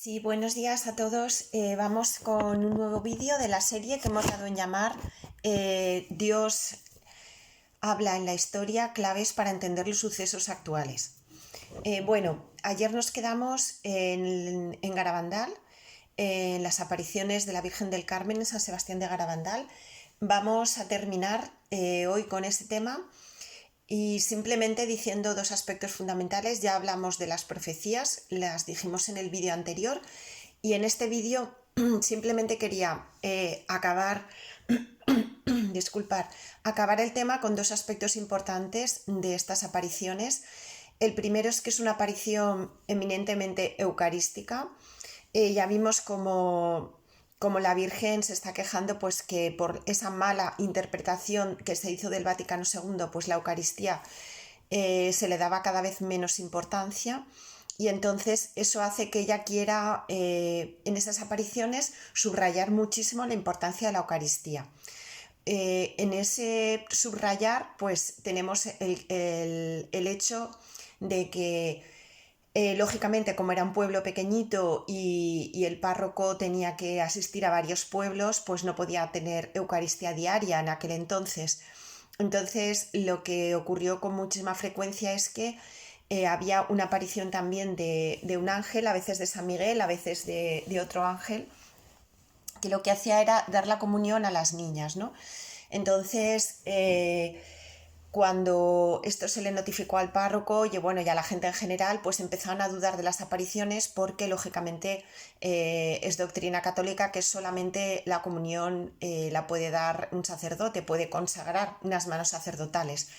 Sí, buenos días a todos. Vamos con un nuevo vídeo de la serie que hemos dado en llamar Dios habla en la historia, claves para entender los sucesos actuales. Ayer nos quedamos en Garabandal, en las apariciones de la Virgen del Carmen en San Sebastián de Garabandal. Vamos a terminar hoy con este tema. Y simplemente diciendo dos aspectos fundamentales. Ya hablamos de las profecías, las dijimos en el vídeo anterior, y en este vídeo simplemente quería acabar el tema con dos aspectos importantes de estas apariciones. El primero es que es una aparición eminentemente eucarística. Ya vimos como la Virgen se está quejando pues que por esa mala interpretación que se hizo del Vaticano II, pues la Eucaristía se le daba cada vez menos importancia, y entonces eso hace que ella quiera en esas apariciones subrayar muchísimo la importancia de la Eucaristía. En ese subrayar pues tenemos el hecho de que lógicamente, como era un pueblo pequeñito y el párroco tenía que asistir a varios pueblos, pues no podía tener Eucaristía diaria en aquel entonces. Entonces, lo que ocurrió con muchísima frecuencia es que había una aparición también de un ángel, a veces de San Miguel, a veces de otro ángel, que lo que hacía era dar la comunión a las niñas, ¿no? Entonces, cuando esto se le notificó al párroco y bueno, ya la gente en general, pues empezaron a dudar de las apariciones porque lógicamente es doctrina católica que solamente la comunión la puede dar un sacerdote, puede consagrar unas manos sacerdotales.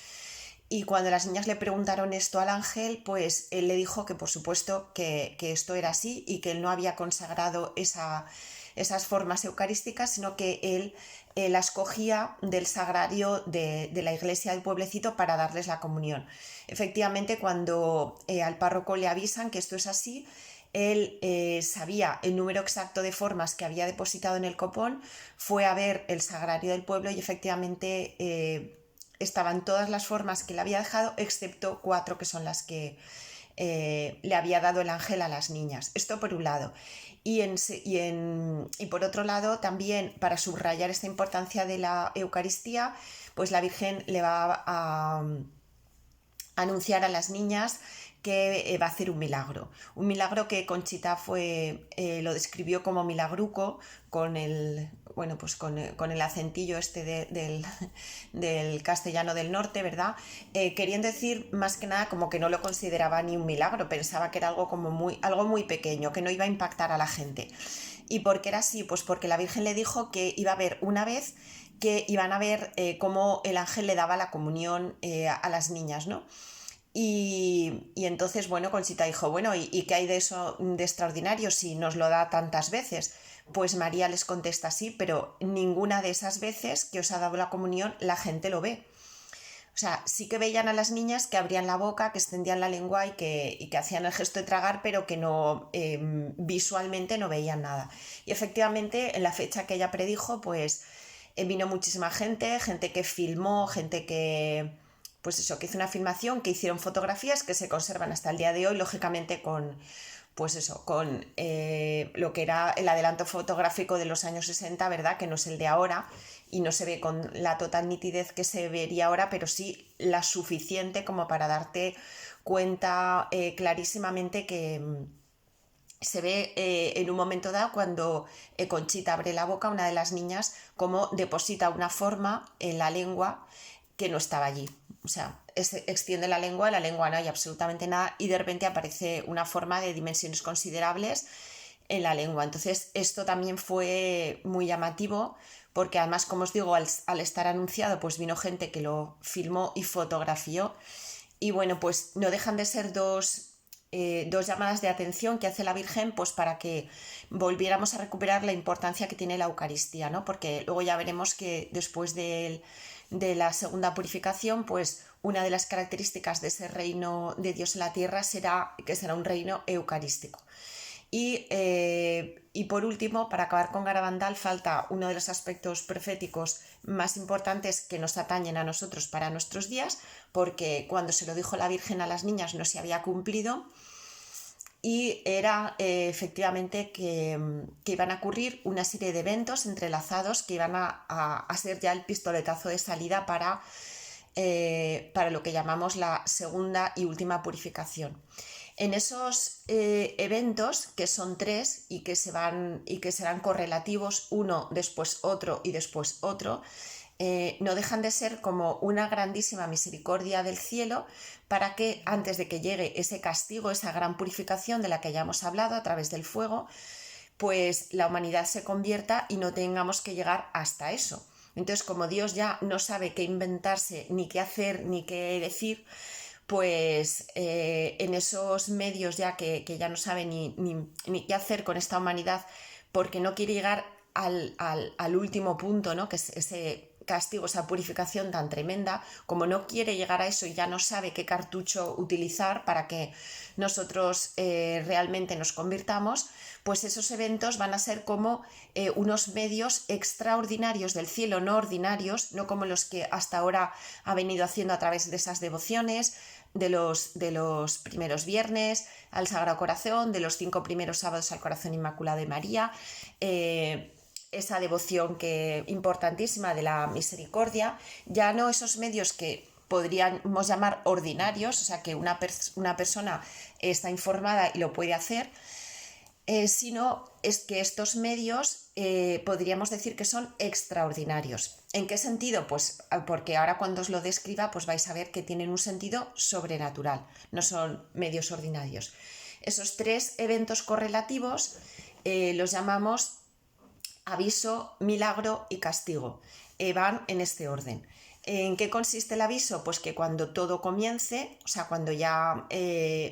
Y cuando las niñas le preguntaron esto al ángel, pues él le dijo que por supuesto que esto era así y que él no había consagrado esas formas eucarísticas, sino que él las cogía del sagrario de la iglesia del pueblecito para darles la comunión. Efectivamente, cuando al párroco le avisan que esto es así, él sabía el número exacto de formas que había depositado en el copón, fue a ver el sagrario del pueblo y efectivamente estaban todas las formas que le había dejado, excepto 4 que son las que le había dado el ángel a las niñas. Esto por un lado. Y por otro lado, también para subrayar esta importancia de la Eucaristía, pues la Virgen le va a anunciar a las niñas que va a hacer un milagro que Conchita lo describió como milagruco, con el, bueno, pues con el acentillo del castellano del norte, ¿verdad? Queriendo decir más que nada como que no lo consideraba ni un milagro, pensaba que era algo muy pequeño, que no iba a impactar a la gente. ¿Y por qué era así? Pues porque la Virgen le dijo que iba a haber una vez que iban a ver cómo el ángel le daba la comunión a las niñas, ¿no? Y entonces, bueno, Conchita dijo, bueno, ¿y qué hay de eso de extraordinario si nos lo da tantas veces? Pues María les contesta sí, pero ninguna de esas veces que os ha dado la comunión la gente lo ve. O sea, sí que veían a las niñas que abrían la boca, que extendían la lengua y que hacían el gesto de tragar, pero que no visualmente no veían nada. Y efectivamente, en la fecha que ella predijo, pues vino muchísima gente que filmó, gente que pues eso, que hizo una filmación, que hicieron fotografías que se conservan hasta el día de hoy, lógicamente con lo que era el adelanto fotográfico de los años 60, ¿verdad? Que no es el de ahora y no se ve con la total nitidez que se vería ahora, pero sí la suficiente como para darte cuenta clarísimamente que se ve en un momento dado cuando Conchita abre la boca, una de las niñas, como deposita una forma en la lengua que no estaba allí. O sea, extiende la lengua, en la lengua no hay absolutamente nada y de repente aparece una forma de dimensiones considerables en la lengua. Entonces esto también fue muy llamativo porque además, como os digo, al estar anunciado, pues vino gente que lo filmó y fotografió. Y bueno, pues no dejan de ser dos llamadas de atención que hace la Virgen pues para que volviéramos a recuperar la importancia que tiene la Eucaristía, ¿no? Porque luego ya veremos que después de la segunda purificación, pues una de las características de ese reino de Dios en la tierra será que será un reino eucarístico. Y por último, para acabar con Garabandal, falta uno de los aspectos proféticos más importantes que nos atañen a nosotros para nuestros días, porque cuando se lo dijo la Virgen a las niñas no se había cumplido. y era efectivamente que iban a ocurrir una serie de eventos entrelazados que iban a ser ya el pistoletazo de salida para lo que llamamos la segunda y última purificación. En esos eventos, que son 3 y que serán correlativos, uno después otro y después otro, no dejan de ser como una grandísima misericordia del cielo para que antes de que llegue ese castigo, esa gran purificación de la que ya hemos hablado a través del fuego, pues la humanidad se convierta y no tengamos que llegar hasta eso. Entonces, como Dios ya no sabe qué inventarse, ni qué hacer, ni qué decir, pues en esos medios ya que ya no sabe ni qué hacer con esta humanidad, porque no quiere llegar al último punto, ¿no? Que es ese castigo, esa purificación tan tremenda, como no quiere llegar a eso y ya no sabe qué cartucho utilizar para que nosotros realmente nos convirtamos, pues esos eventos van a ser como unos medios extraordinarios del cielo, no ordinarios, no como los que hasta ahora ha venido haciendo a través de esas devociones, de los primeros viernes al Sagrado Corazón, de los 5 primeros sábados al Corazón Inmaculado de María, esa devoción importantísima de la misericordia, ya no esos medios que podríamos llamar ordinarios, o sea que una persona está informada y lo puede hacer, sino es que estos medios podríamos decir que son extraordinarios. ¿En qué sentido? Pues porque ahora cuando os lo describa pues vais a ver que tienen un sentido sobrenatural, no son medios ordinarios. Esos 3 eventos correlativos los llamamos aviso, milagro y castigo. Van en este orden. ¿En qué consiste el aviso? Pues que cuando todo comience, o sea, cuando ya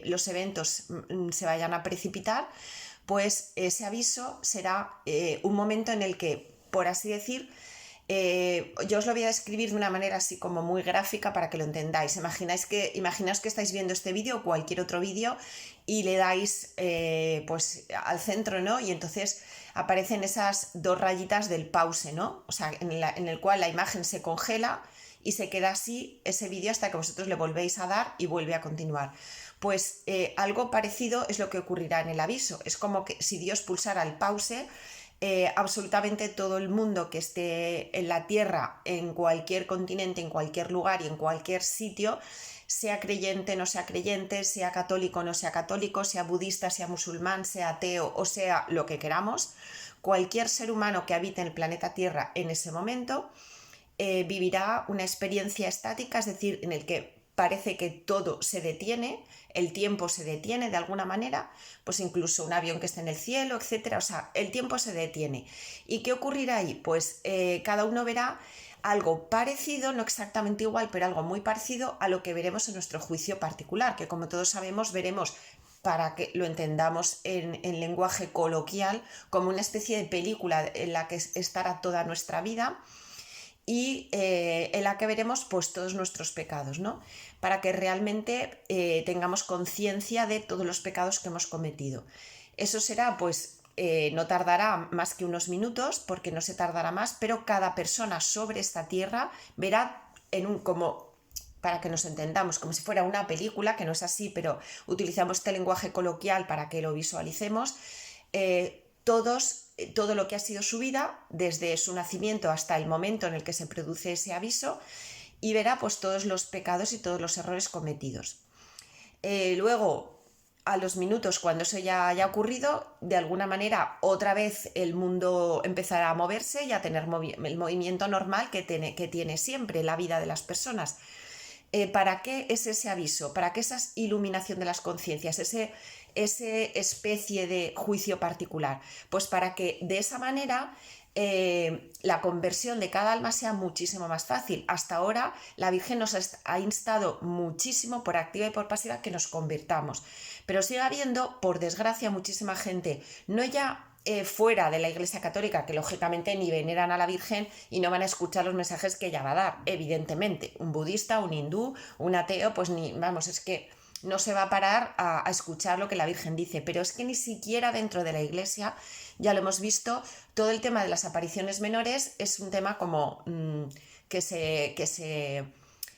los eventos se vayan a precipitar, pues ese aviso será un momento en el que, por así decir, yo os lo voy a describir de una manera así como muy gráfica para que lo entendáis. Imaginaos que estáis viendo este vídeo o cualquier otro vídeo y le dais pues al centro, ¿no? Y entonces aparecen esas 2 rayitas del pause, ¿no? O sea, en el cual la imagen se congela y se queda así ese vídeo hasta que vosotros le volvéis a dar y vuelve a continuar. Pues algo parecido es lo que ocurrirá en el aviso. Es como que si Dios pulsara el pause, absolutamente todo el mundo que esté en la Tierra, en cualquier continente, en cualquier lugar y en cualquier sitio, sea creyente, no sea creyente, sea católico, no sea católico, sea budista, sea musulmán, sea ateo o sea lo que queramos, cualquier ser humano que habite en el planeta Tierra en ese momento vivirá una experiencia estática, es decir, en el que parece que todo se detiene, el tiempo se detiene de alguna manera, pues incluso un avión que esté en el cielo, etcétera, o sea, el tiempo se detiene. ¿Y qué ocurrirá ahí? Pues cada uno verá algo parecido, no exactamente igual, pero algo muy parecido a lo que veremos en nuestro juicio particular, que como todos sabemos veremos, para que lo entendamos en lenguaje coloquial, como una especie de película en la que estará toda nuestra vida y en la que veremos pues todos nuestros pecados, ¿no? Para que realmente tengamos conciencia de todos los pecados que hemos cometido. Eso será pues no tardará más que unos minutos, porque no se tardará más, pero cada persona sobre esta tierra verá como, para que nos entendamos, como si fuera una película, que no es así, pero utilizamos este lenguaje coloquial para que lo visualicemos, todo lo que ha sido su vida, desde su nacimiento hasta el momento en el que se produce ese aviso, y verá pues todos los pecados y todos los errores cometidos. Luego, a los minutos, cuando eso ya haya ocurrido, de alguna manera otra vez el mundo empezará a moverse y a tener el movimiento normal que tiene siempre la vida de las personas. ¿Para qué es ese aviso? ¿Para qué esa iluminación de las conciencias? Ese especie de juicio particular. Pues para que de esa manera la conversión de cada alma sea muchísimo más fácil. Hasta ahora la Virgen nos ha instado muchísimo por activa y por pasiva que nos convirtamos, pero sigue habiendo, por desgracia, muchísima gente, no ya fuera de la Iglesia Católica, que lógicamente ni veneran a la Virgen y no van a escuchar los mensajes que ella va a dar, evidentemente. Un budista, un hindú, un ateo, pues es que no se va a parar a escuchar lo que la Virgen dice, pero es que ni siquiera dentro de la Iglesia, ya lo hemos visto, todo el tema de las apariciones menores es un tema como que se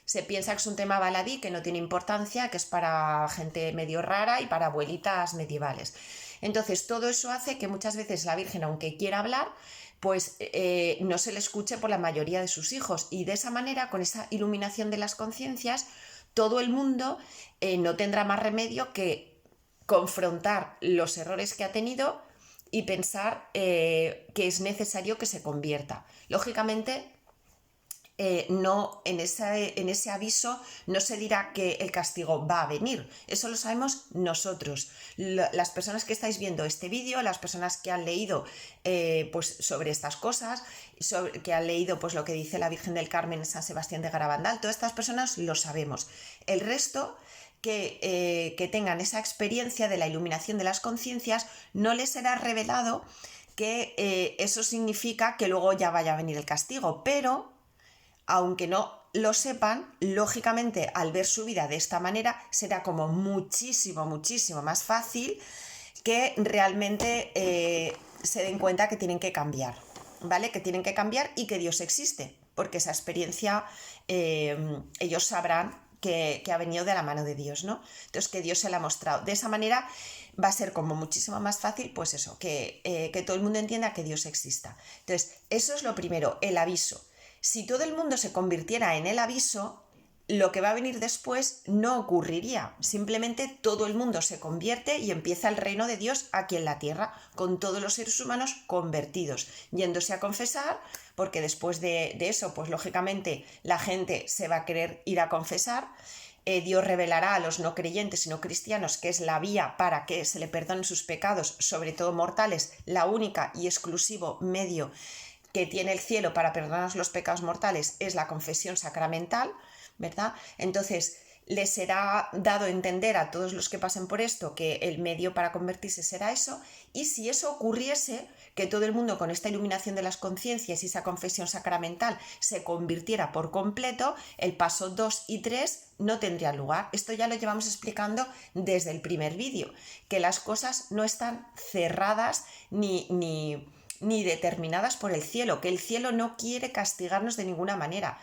Se piensa que es un tema baladí, que no tiene importancia, que es para gente medio rara y para abuelitas medievales. Entonces, todo eso hace que muchas veces la Virgen, aunque quiera hablar, pues no se le escuche por la mayoría de sus hijos. Y de esa manera, con esa iluminación de las conciencias, todo el mundo no tendrá más remedio que confrontar los errores que ha tenido y pensar que es necesario que se convierta. Lógicamente, no, en ese aviso no se dirá que el castigo va a venir, eso lo sabemos nosotros. Las personas que estáis viendo este vídeo, las personas que han leído pues sobre estas cosas, que han leído pues lo que dice la Virgen del Carmen en San Sebastián de Garabandal, todas estas personas lo sabemos. El resto que tengan esa experiencia de la iluminación de las conciencias, no les será revelado que eso significa que luego ya vaya a venir el castigo, pero aunque no lo sepan, lógicamente al ver su vida de esta manera será como muchísimo más fácil que realmente se den cuenta que tienen que cambiar, ¿vale? Que tienen que cambiar y que Dios existe, porque esa experiencia ellos sabrán que ha venido de la mano de Dios, ¿no? Entonces, que Dios se la ha mostrado. De esa manera va a ser como muchísimo más fácil, pues eso, que todo el mundo entienda que Dios exista. Entonces, eso es lo primero, el aviso. Si todo el mundo se convirtiera en el aviso, lo que va a venir después no ocurriría. Simplemente todo el mundo se convierte y empieza el reino de Dios aquí en la tierra, con todos los seres humanos convertidos, yéndose a confesar, porque después de eso, pues lógicamente la gente se va a querer ir a confesar. Dios revelará a los no creyentes y no cristianos que es la vía para que se le perdonen sus pecados, sobre todo mortales, la única y exclusivo medio que tiene el cielo para perdonarnos los pecados mortales es la confesión sacramental, ¿verdad? Entonces, les será dado a entender a todos los que pasen por esto que el medio para convertirse será eso, y si eso ocurriese, que todo el mundo con esta iluminación de las conciencias y esa confesión sacramental se convirtiera por completo, el paso 2 y 3 no tendría lugar. Esto ya lo llevamos explicando desde el primer vídeo, que las cosas no están cerradas ni determinadas por el cielo, que el cielo no quiere castigarnos de ninguna manera,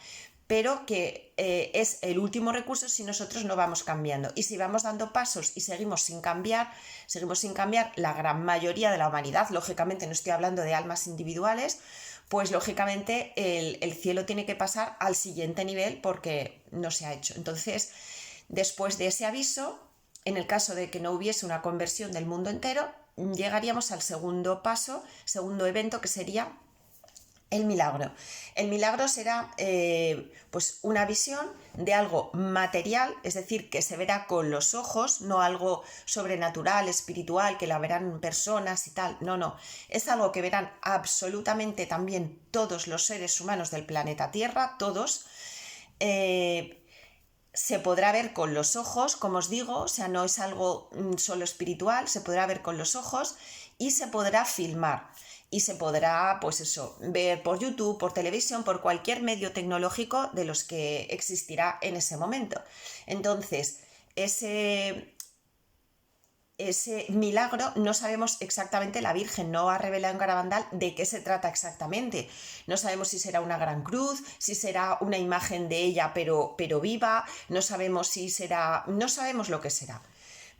pero que es el último recurso si nosotros no vamos cambiando. Y si vamos dando pasos y seguimos sin cambiar la gran mayoría de la humanidad, lógicamente no estoy hablando de almas individuales, pues lógicamente el cielo tiene que pasar al siguiente nivel porque no se ha hecho. Entonces, después de ese aviso, en el caso de que no hubiese una conversión del mundo entero, llegaríamos al segundo paso, segundo evento, que sería el milagro. El milagro será pues una visión de algo material, es decir, que se verá con los ojos, no algo sobrenatural, espiritual, que la verán personas y tal, no, es algo que verán absolutamente también todos los seres humanos del planeta Tierra, todos. Se podrá ver con los ojos, como os digo, o sea, no es algo solo espiritual, se podrá ver con los ojos y se podrá filmar. Y se podrá, pues eso, ver por YouTube, por televisión, por cualquier medio tecnológico de los que existirá en ese momento. Entonces, ese milagro no sabemos exactamente, la Virgen no ha revelado en Garabandal de qué se trata exactamente. No sabemos si será una gran cruz, si será una imagen de ella pero viva, no sabemos no sabemos lo que será.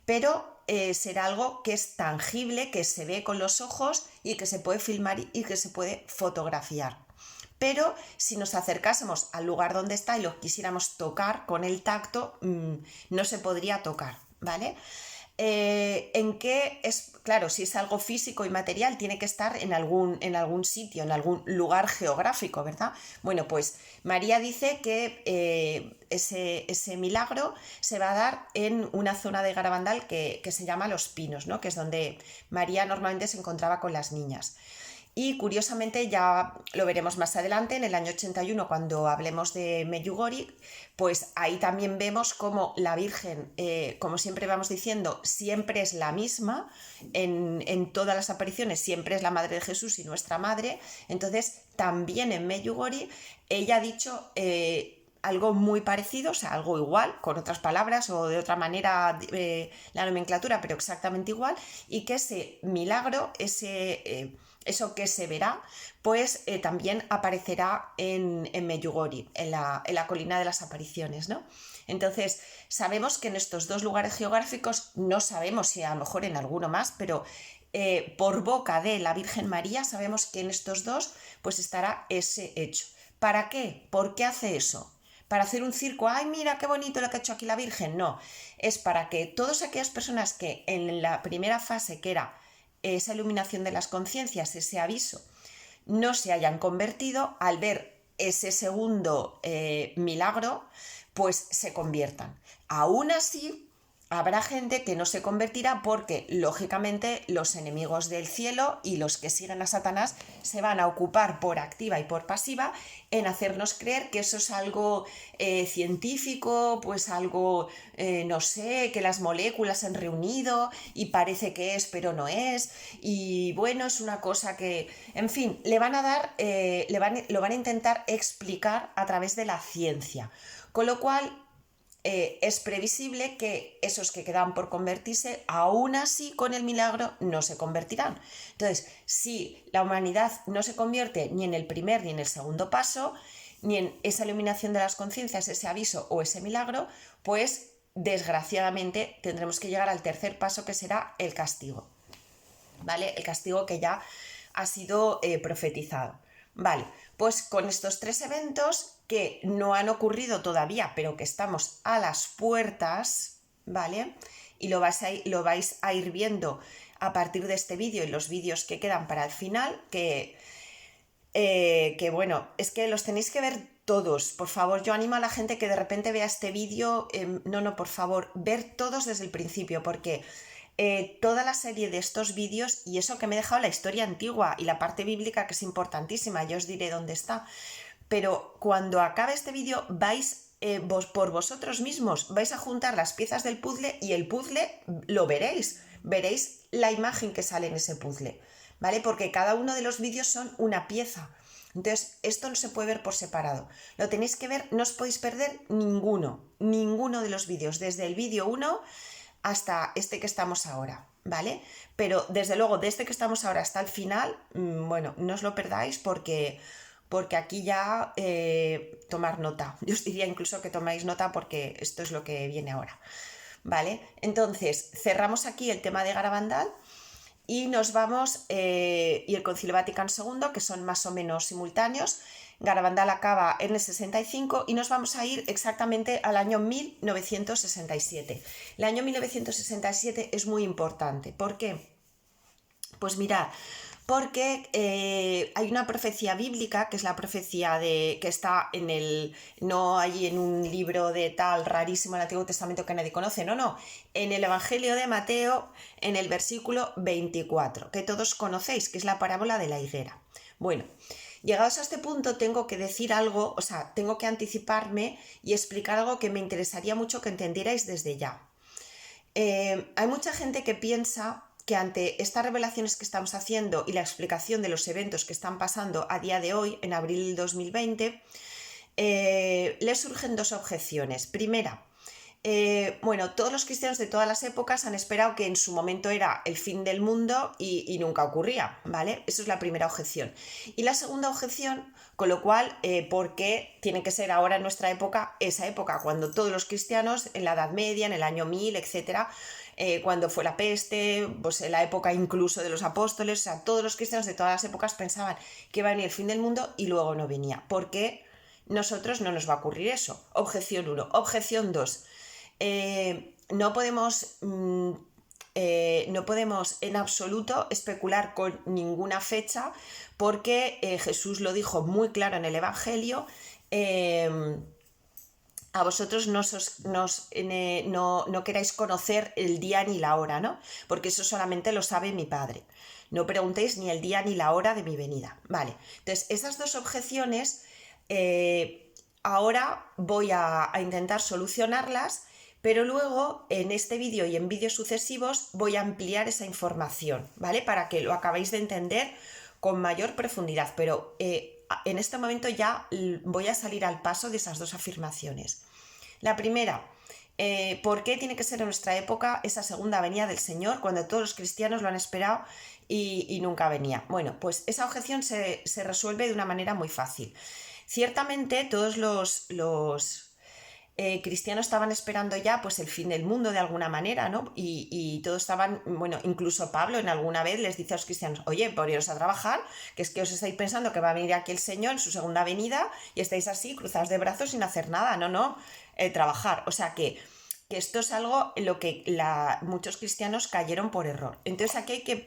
Pero será algo que es tangible, que se ve con los ojos y que se puede filmar y que se puede fotografiar. Pero si nos acercásemos al lugar donde está y lo quisiéramos tocar con el tacto, no se podría tocar, ¿vale? En qué es, claro, si es algo físico y material, tiene que estar en algún sitio, en algún lugar geográfico, ¿verdad? Bueno, pues María dice que ese milagro se va a dar en una zona de Garabandal que se llama Los Pinos, ¿no? Que es donde María normalmente se encontraba con las niñas. Y curiosamente, ya lo veremos más adelante, en el año 81, cuando hablemos de Medjugorje, pues ahí también vemos cómo la Virgen, como siempre vamos diciendo, siempre es la misma, en todas las apariciones siempre es la Madre de Jesús y nuestra Madre. Entonces, también en Medjugorje, ella ha dicho algo muy parecido, o sea, algo igual, con otras palabras o de otra manera la nomenclatura, pero exactamente igual, y que ese milagro, eso que se verá, pues también aparecerá en Medjugorje, en la colina de las apariciones, ¿no? Entonces, sabemos que en estos dos lugares geográficos, no sabemos si a lo mejor en alguno más, pero por boca de la Virgen María sabemos que en estos dos pues estará ese hecho. ¿Para qué? ¿Por qué hace eso? ¿Para hacer un circo? ¡Ay, mira qué bonito lo que ha hecho aquí la Virgen! No, es para que todas aquellas personas que en la primera fase, que era esa iluminación de las conciencias, ese aviso, no se hayan convertido, al ver ese segundo milagro, pues se conviertan. Aún así, habrá gente que no se convertirá porque, lógicamente, los enemigos del cielo y los que siguen a Satanás se van a ocupar por activa y por pasiva en hacernos creer que eso es algo científico, pues algo, no sé, que las moléculas se han reunido y parece que es, pero no es. Y bueno, es una cosa que, en fin, le van a dar, lo van a intentar explicar a través de la ciencia. Con lo cual, es previsible que esos que quedan por convertirse, aún así con el milagro, no se convertirán. Entonces, si la humanidad no se convierte ni en el primer ni en el segundo paso, ni en esa iluminación de las conciencias, ese aviso o ese milagro, pues desgraciadamente tendremos que llegar al tercer paso, que será el castigo. ¿Vale? El castigo que ya ha sido profetizado. Vale, pues con estos tres eventos que no han ocurrido todavía, pero que estamos a las puertas, ¿vale? Y lo vais a ir viendo a partir de este vídeo y los vídeos que quedan para el final, que bueno, es que los tenéis que ver todos, por favor. Yo animo a la gente que de repente vea este vídeo, no, por favor, ver todos desde el principio, porque toda la serie de estos vídeos, y eso que me he dejado la historia antigua y la parte bíblica, que es importantísima, yo os diré dónde está, pero cuando acabe este vídeo vais por vosotros mismos, vais a juntar las piezas del puzzle y el puzzle lo veréis la imagen que sale en ese puzzle, ¿vale? Porque cada uno de los vídeos son una pieza. Entonces, esto no se puede ver por separado. Lo tenéis que ver, no os podéis perder ninguno de los vídeos, desde el vídeo 1 hasta este que estamos ahora, ¿vale? Pero desde luego, de este que estamos ahora hasta el final, bueno, no os lo perdáis porque aquí ya tomar nota. Yo os diría incluso que tomáis nota porque esto es lo que viene ahora, ¿vale? Entonces, cerramos aquí el tema de Garabandal y nos vamos, y el Concilio Vaticano II, que son más o menos simultáneos. Garabandal acaba en el 65 y nos vamos a ir exactamente al año 1967. El año 1967 es muy importante. ¿Por qué? Pues mirad, porque hay una profecía bíblica, que es la profecía que está no hay en un libro de tal rarísimo en el Antiguo Testamento que nadie conoce, no, en el Evangelio de Mateo, en el versículo 24, que todos conocéis, que es la parábola de la higuera. Bueno, llegados a este punto tengo que decir algo, o sea, tengo que anticiparme y explicar algo que me interesaría mucho que entendierais desde ya. Hay mucha gente que piensa que ante estas revelaciones que estamos haciendo y la explicación de los eventos que están pasando a día de hoy, en abril del 2020, les surgen dos objeciones. Primera, bueno, todos los cristianos de todas las épocas han esperado que en su momento era el fin del mundo y nunca ocurría, ¿vale? Eso es la primera objeción. Y la segunda objeción, con lo cual, ¿por qué tiene que ser ahora en nuestra época, esa época, cuando todos los cristianos, en la Edad Media, en el año 1000, etcétera, cuando fue la peste, pues en la época incluso de los apóstoles, o sea, todos los cristianos de todas las épocas pensaban que iba a venir el fin del mundo y luego no venía? ¿Por qué nosotros no nos va a ocurrir eso? Objeción 1. Objeción 2. No podemos en absoluto especular con ninguna fecha porque Jesús lo dijo muy claro en el Evangelio. A vosotros no queráis conocer el día ni la hora, ¿no? Porque eso solamente lo sabe mi Padre. No preguntéis ni el día ni la hora de mi venida. Vale, entonces esas dos objeciones ahora voy a intentar solucionarlas, pero luego en este vídeo y en vídeos sucesivos voy a ampliar esa información, ¿vale? Para que lo acabéis de entender con mayor profundidad, pero en este momento ya voy a salir al paso de esas dos afirmaciones. La primera, ¿Por qué tiene que ser en nuestra época esa segunda venida del Señor cuando todos los cristianos lo han esperado y nunca venía? Bueno, pues esa objeción se resuelve de una manera muy fácil. Ciertamente todos los cristianos estaban esperando ya pues el fin del mundo de alguna manera, ¿no? Y todos estaban, bueno, incluso Pablo en alguna vez les dice a los cristianos, oye, poneros a trabajar, que es que os estáis pensando que va a venir aquí el Señor en su segunda venida y estáis así, cruzados de brazos sin hacer nada, no, trabajar. O sea que esto es algo en lo que muchos cristianos cayeron por error. Entonces aquí hay que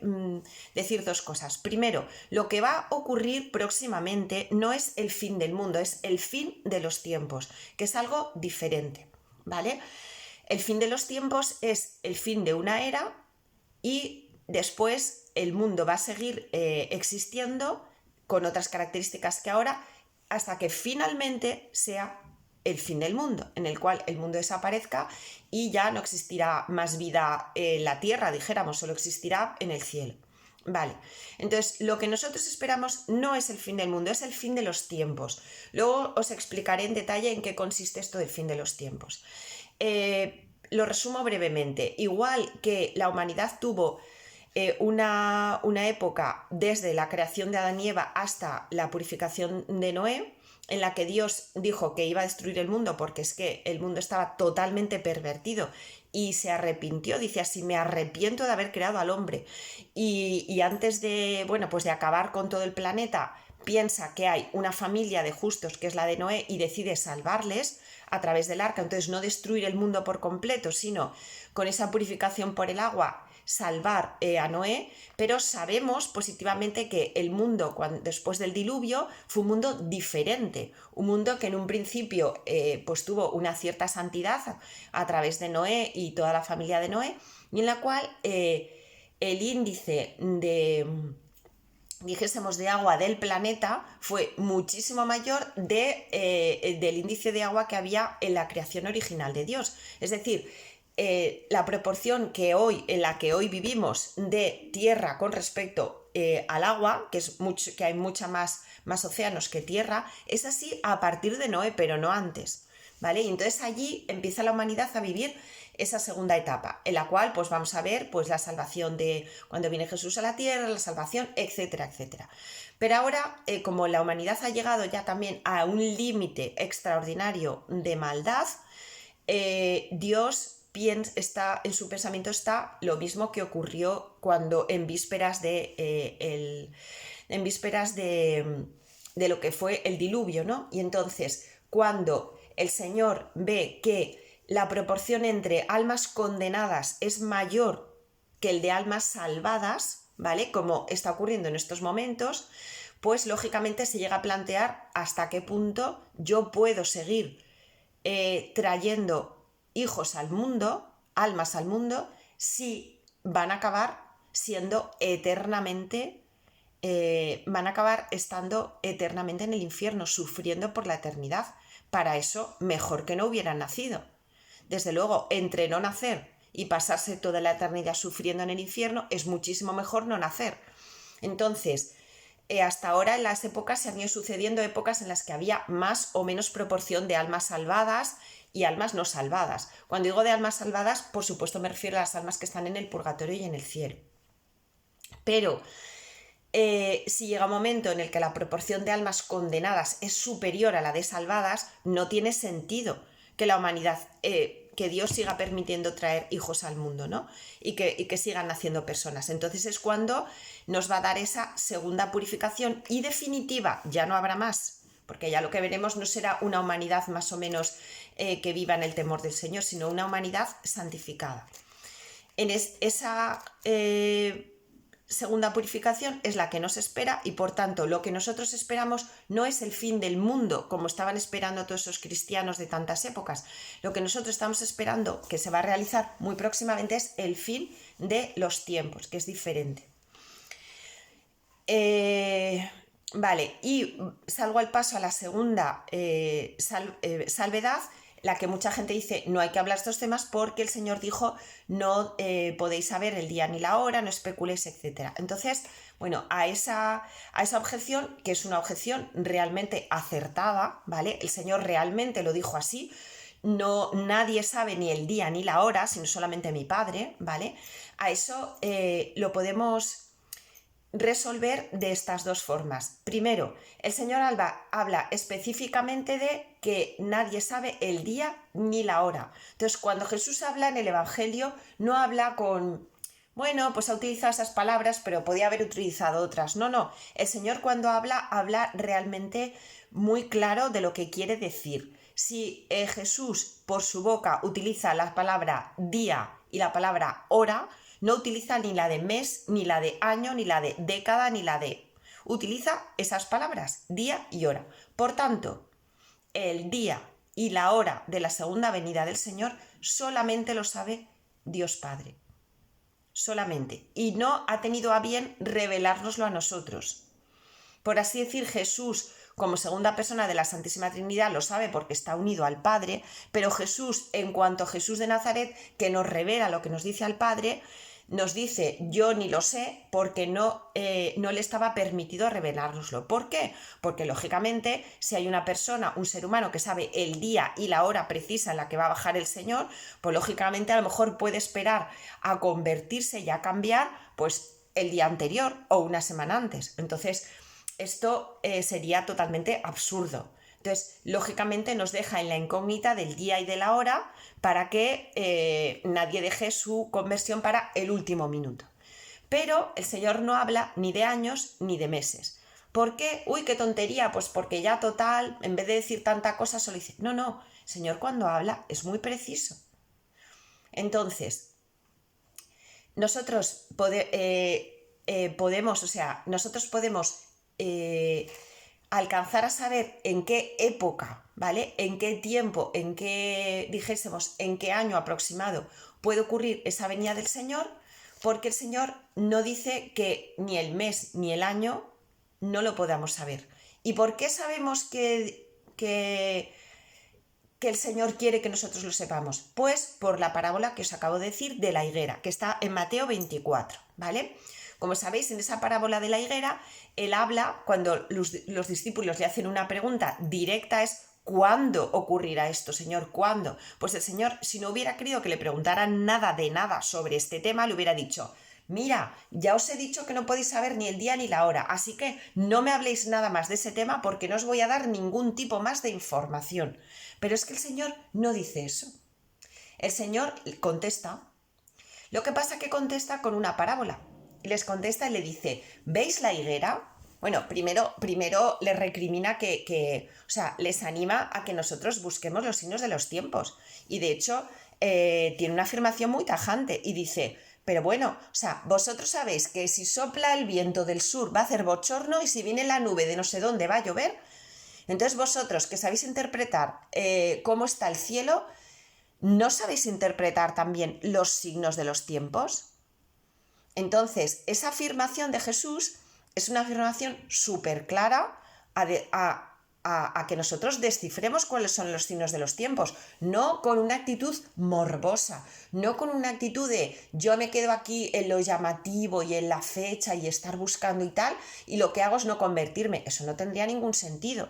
decir dos cosas. Primero, lo que va a ocurrir próximamente no es el fin del mundo, es el fin de los tiempos, que es algo diferente, ¿vale? El fin de los tiempos es el fin de una era y después el mundo va a seguir existiendo con otras características que ahora, hasta que finalmente sea el fin del mundo, en el cual el mundo desaparezca y ya no existirá más vida en la tierra, dijéramos, solo existirá en el cielo. Vale, entonces lo que nosotros esperamos no es el fin del mundo, es el fin de los tiempos. Luego os explicaré en detalle en qué consiste esto del fin de los tiempos. Lo resumo brevemente. Igual que la humanidad tuvo una época desde la creación de Adán y Eva hasta la purificación de Noé, en la que Dios dijo que iba a destruir el mundo porque es que el mundo estaba totalmente pervertido y se arrepintió, dice así, me arrepiento de haber creado al hombre y antes de, bueno, pues de acabar con todo el planeta, piensa que hay una familia de justos que es la de Noé y decide salvarles a través del arca, entonces no destruir el mundo por completo, sino con esa purificación por el agua salvar a Noé, pero sabemos positivamente que el mundo después del diluvio fue un mundo diferente, un mundo que en un principio pues tuvo una cierta santidad a través de Noé y toda la familia de Noé, y en la cual el índice dijésemos de agua del planeta fue muchísimo mayor del índice de agua que había en la creación original de Dios. Es decir, la proporción en la que hoy vivimos de tierra con respecto al agua, que hay mucha más océanos que tierra, es así a partir de Noé, pero no antes, ¿vale? Y entonces allí empieza la humanidad a vivir esa segunda etapa, en la cual pues vamos a ver pues la salvación de cuando viene Jesús a la tierra, la salvación, etcétera, etcétera. Pero ahora, como la humanidad ha llegado ya también a un límite extraordinario de maldad, Dios está en su pensamiento está lo mismo que ocurrió cuando en vísperas de lo que fue el diluvio, ¿no? Y entonces, cuando el Señor ve que la proporción entre almas condenadas es mayor que el de almas salvadas, ¿vale? Como está ocurriendo en estos momentos, pues lógicamente se llega a plantear hasta qué punto yo puedo seguir trayendo hijos al mundo, almas al mundo, si van a acabar siendo eternamente, van a acabar estando eternamente en el infierno, sufriendo por la eternidad. Para eso, mejor que no hubieran nacido. Desde luego, entre no nacer y pasarse toda la eternidad sufriendo en el infierno, es muchísimo mejor no nacer. Entonces, hasta ahora en las épocas se han ido sucediendo épocas en las que había más o menos proporción de almas salvadas y almas no salvadas. Cuando digo de almas salvadas, por supuesto me refiero a las almas que están en el purgatorio y en el cielo. Pero si llega un momento en el que la proporción de almas condenadas es superior a la de salvadas, no tiene sentido que la humanidad, que Dios siga permitiendo traer hijos al mundo, ¿no? Y que sigan naciendo personas. Entonces es cuando nos va a dar esa segunda purificación y definitiva, ya no habrá más, porque ya lo que veremos no será una humanidad más o menos que viva en el temor del Señor, sino una humanidad santificada. En esa segunda purificación es la que nos espera y por tanto lo que nosotros esperamos no es el fin del mundo como estaban esperando todos esos cristianos de tantas épocas. Lo que nosotros estamos esperando que se va a realizar muy próximamente es el fin de los tiempos, que es diferente. Vale, y salgo al paso a la segunda salvedad, la que mucha gente dice no hay que hablar de estos temas porque el Señor dijo no podéis saber el día ni la hora, no especuléis, etc. Entonces, bueno, a esa objeción, que es una objeción realmente acertada, ¿vale? El Señor realmente lo dijo así, no, nadie sabe ni el día ni la hora, sino solamente mi Padre, ¿vale? A eso lo podemos resolver de estas dos formas. Primero, el Señor habla específicamente de que nadie sabe el día ni la hora. Entonces, cuando Jesús habla en el Evangelio, no habla con, bueno, pues ha utilizado esas palabras, pero podía haber utilizado otras. No, no. El Señor cuando habla realmente muy claro de lo que quiere decir. Si Jesús por su boca utiliza la palabra día y la palabra hora, no utiliza ni la de mes, ni la de año, ni la de década, ni la de... Utiliza esas palabras, día y hora. Por tanto, el día y la hora de la segunda venida del Señor solamente lo sabe Dios Padre. Solamente. Y no ha tenido a bien revelárnoslo a nosotros. Por así decir, Jesús, como segunda persona de la Santísima Trinidad, lo sabe porque está unido al Padre, pero Jesús, en cuanto a Jesús de Nazaret, que nos revela lo que nos dice al Padre, nos dice, yo ni lo sé, porque no le estaba permitido revelárnoslo. ¿Por qué? Porque lógicamente, si hay una persona, un ser humano que sabe el día y la hora precisa en la que va a bajar el Señor, pues lógicamente a lo mejor puede esperar a convertirse y a cambiar, pues el día anterior o una semana antes. Entonces, esto sería totalmente absurdo. Entonces, lógicamente nos deja en la incógnita del día y de la hora para que nadie deje su conversión para el último minuto. Pero el Señor no habla ni de años ni de meses. ¿Por qué? Uy, qué tontería, pues porque ya total, en vez de decir tanta cosa, solo dice, no, no, el Señor cuando habla es muy preciso. Entonces, nosotros podemos alcanzar a saber en qué época, ¿vale? En qué tiempo, en qué año aproximado puede ocurrir esa venida del Señor, porque el Señor no dice que ni el mes ni el año no lo podamos saber. ¿Y por qué sabemos que el Señor quiere que nosotros lo sepamos? Pues por la parábola que os acabo de decir de la higuera, que está en Mateo 24, ¿vale? Como sabéis, en esa parábola de la higuera, él habla, cuando los discípulos le hacen una pregunta directa, es ¿cuándo ocurrirá esto, Señor? ¿Cuándo? Pues el Señor, si no hubiera querido que le preguntaran nada de nada sobre este tema, le hubiera dicho, mira, ya os he dicho que no podéis saber ni el día ni la hora, así que no me habléis nada más de ese tema porque no os voy a dar ningún tipo más de información. Pero es que el Señor no dice eso. El Señor contesta. Lo que pasa es que contesta con una parábola. Les contesta y le dice, ¿veis la higuera? Bueno, primero les recrimina o sea, les anima a que nosotros busquemos los signos de los tiempos. Y de hecho, tiene una afirmación muy tajante y dice, pero bueno, o sea, vosotros sabéis que si sopla el viento del sur va a hacer bochorno y si viene la nube de no sé dónde va a llover. Entonces vosotros que sabéis interpretar cómo está el cielo, ¿no sabéis interpretar también los signos de los tiempos? Entonces, esa afirmación de Jesús es una afirmación súper clara a que nosotros descifremos cuáles son los signos de los tiempos, no con una actitud morbosa, no con una actitud de yo me quedo aquí en lo llamativo y en la fecha y estar buscando y tal, y lo que hago es no convertirme. Eso no tendría ningún sentido.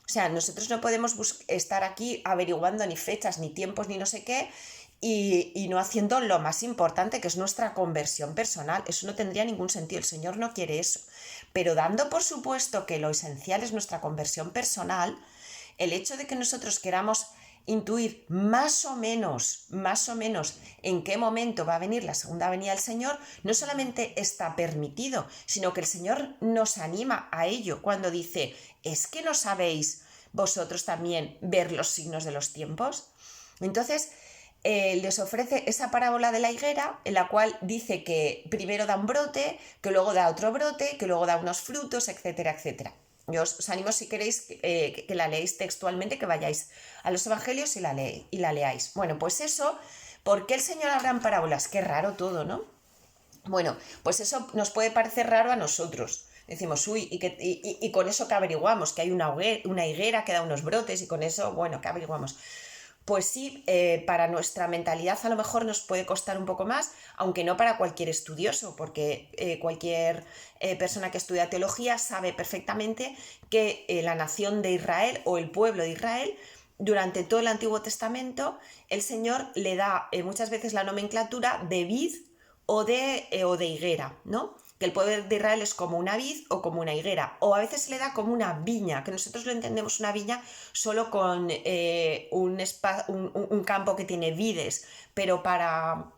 O sea, nosotros no podemos estar aquí averiguando ni fechas, ni tiempos, ni no sé qué, y no haciendo lo más importante, que es nuestra conversión personal. Eso no tendría ningún sentido. El Señor no quiere eso. Pero dando por supuesto que lo esencial es nuestra conversión personal, el hecho de que nosotros queramos intuir más o menos en qué momento va a venir la segunda venida del Señor, no solamente está permitido, sino que el Señor nos anima a ello cuando dice, ¿es que no sabéis vosotros también ver los signos de los tiempos? Entonces, les ofrece esa parábola de la higuera en la cual dice que primero da un brote, que luego da otro brote, que luego da unos frutos, etcétera, etcétera. Yo os animo, si queréis, que la leáis textualmente, que vayáis a los evangelios y la leáis. Bueno, pues eso, ¿por qué el Señor habla en parábolas? Qué raro todo, ¿no? Bueno, pues eso nos puede parecer raro a nosotros. Decimos, uy, y con eso que averiguamos, que hay una higuera que da unos brotes y con eso, bueno, ¿qué averiguamos? Pues sí, para nuestra mentalidad a lo mejor nos puede costar un poco más, aunque no para cualquier estudioso, porque cualquier persona que estudia teología sabe perfectamente que la nación de Israel o el pueblo de Israel durante todo el Antiguo Testamento el Señor le da muchas veces la nomenclatura de vid o de higuera, ¿no? Que el pueblo de Israel es como una vid o como una higuera, o a veces se le da como una viña, que nosotros lo entendemos una viña solo con un campo que tiene vides, pero para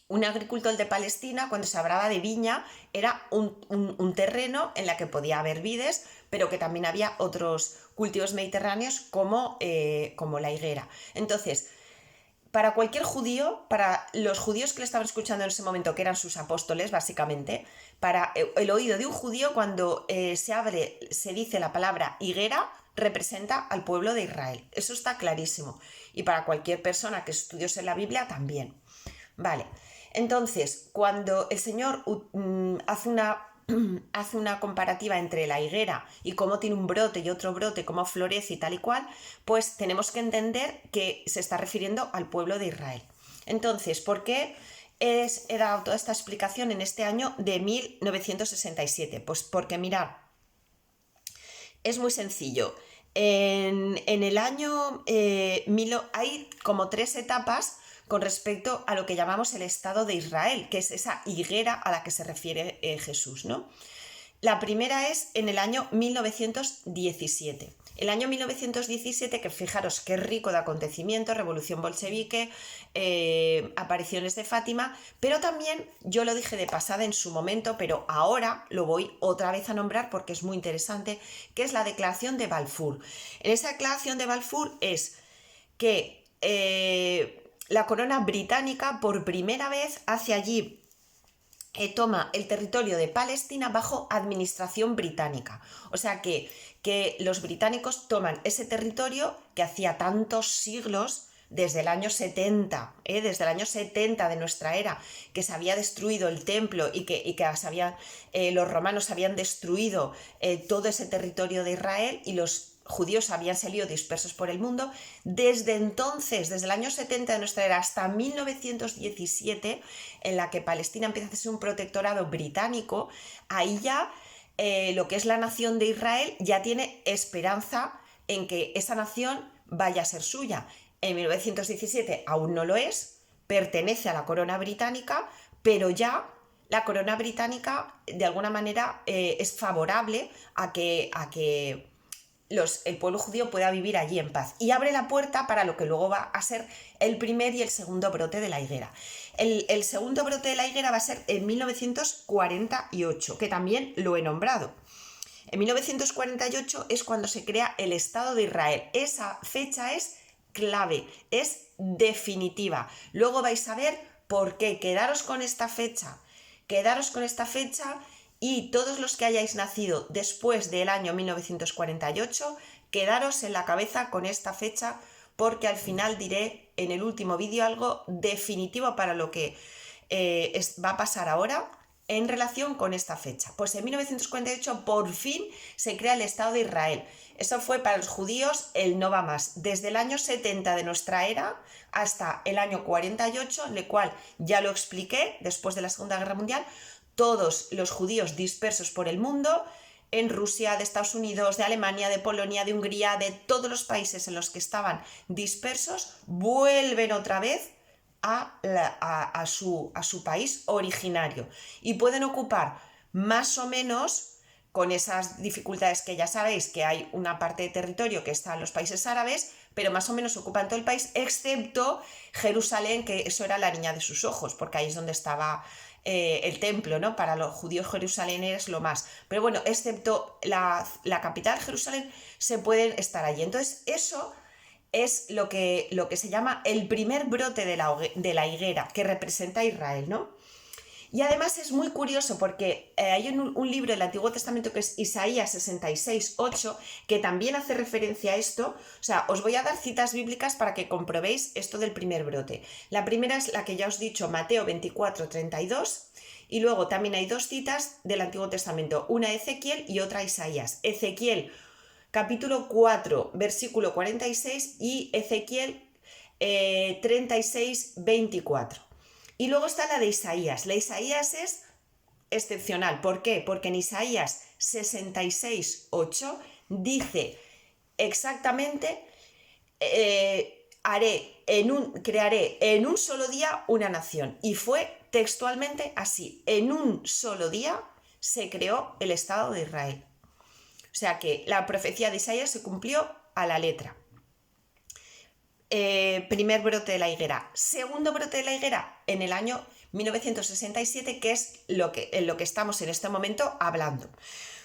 un agricultor de Palestina, cuando se hablaba de viña, era un terreno en la que podía haber vides, pero que también había otros cultivos mediterráneos como la higuera. Entonces, para cualquier judío, para los judíos que le estaban escuchando en ese momento, que eran sus apóstoles, básicamente, para el oído de un judío, cuando se dice la palabra higuera, representa al pueblo de Israel. Eso está clarísimo. Y para cualquier persona que estudiose la Biblia, también. Vale. Entonces, cuando el Señor hace una comparativa entre la higuera y cómo tiene un brote y otro brote, cómo florece y tal y cual, pues tenemos que entender que se está refiriendo al pueblo de Israel. Entonces, ¿por qué he dado toda esta explicación en este año de 1967? Pues porque, mirad, es muy sencillo. En el año hay como 3 etapas con respecto a lo que llamamos el Estado de Israel, que es esa higuera a la que se refiere Jesús, ¿no? La primera es en el año 1917. El año 1917, que fijaros qué rico de acontecimientos, revolución bolchevique, apariciones de Fátima, pero también, yo lo dije de pasada en su momento, pero ahora lo voy otra vez a nombrar porque es muy interesante, que es la Declaración de Balfour. En esa Declaración de Balfour es que la corona británica por primera vez hace allí toma el territorio de Palestina bajo administración británica. O sea que los británicos toman ese territorio que hacía tantos siglos, desde el año 70, desde el año 70 de nuestra era, que se había destruido el templo y que los romanos habían destruido todo ese territorio de Israel y los judíos habían salido dispersos por el mundo. Desde entonces, desde el año 70 de nuestra era hasta 1917, en la que Palestina empieza a ser un protectorado británico, ahí ya lo que es la nación de Israel ya tiene esperanza en que esa nación vaya a ser suya. En 1917 aún no lo es, pertenece a la corona británica, pero ya la corona británica de alguna manera es favorable a que el pueblo judío pueda vivir allí en paz y abre la puerta para lo que luego va a ser el primer y el segundo brote de la higuera. El segundo brote de la higuera va a ser en 1948, que también lo he nombrado. En 1948 es cuando se crea el Estado de Israel. Esa fecha es clave, es definitiva. Luego vais a ver por qué. Quedaros con esta fecha y todos los que hayáis nacido después del año 1948, quedaros en la cabeza con esta fecha, porque al final diré en el último vídeo algo definitivo para lo que va a pasar ahora en relación con esta fecha. Pues en 1948 por fin se crea el Estado de Israel. Eso fue para los judíos el no va más. Desde el año 70 de nuestra era hasta el año 48, en el cual ya lo expliqué después de la Segunda Guerra Mundial, todos los judíos dispersos por el mundo, en Rusia, de Estados Unidos, de Alemania, de Polonia, de Hungría, de todos los países en los que estaban dispersos, vuelven otra vez a su país originario y pueden ocupar más o menos, con esas dificultades que ya sabéis, que hay una parte de territorio que está en los países árabes, pero más o menos ocupan todo el país, excepto Jerusalén, que eso era la niña de sus ojos, porque ahí es donde estaba el templo, ¿no? Para los judíos Jerusalén es lo más. Pero bueno, excepto la capital, Jerusalén, se pueden estar allí. Entonces, eso es lo que se llama el primer brote de la higuera, que representa a Israel, ¿no? Y además es muy curioso porque hay un libro del Antiguo Testamento que es Isaías 66:8, que también hace referencia a esto. O sea, os voy a dar citas bíblicas para que comprobéis esto del primer brote. La primera es la que ya os he dicho, Mateo 24:32, y luego también hay 2 citas del Antiguo Testamento, una a Ezequiel y otra a Isaías. Ezequiel capítulo 4, versículo 46 y Ezequiel 36:24. Y luego está la de Isaías. La de Isaías es excepcional. ¿Por qué? Porque en Isaías 66:8 dice exactamente crearé en un solo día una nación. Y fue textualmente así, en un solo día se creó el Estado de Israel. O sea que la profecía de Isaías se cumplió a la letra. Primer brote de la higuera. Segundo brote de la higuera en el año 1967, que es en lo que estamos en este momento hablando.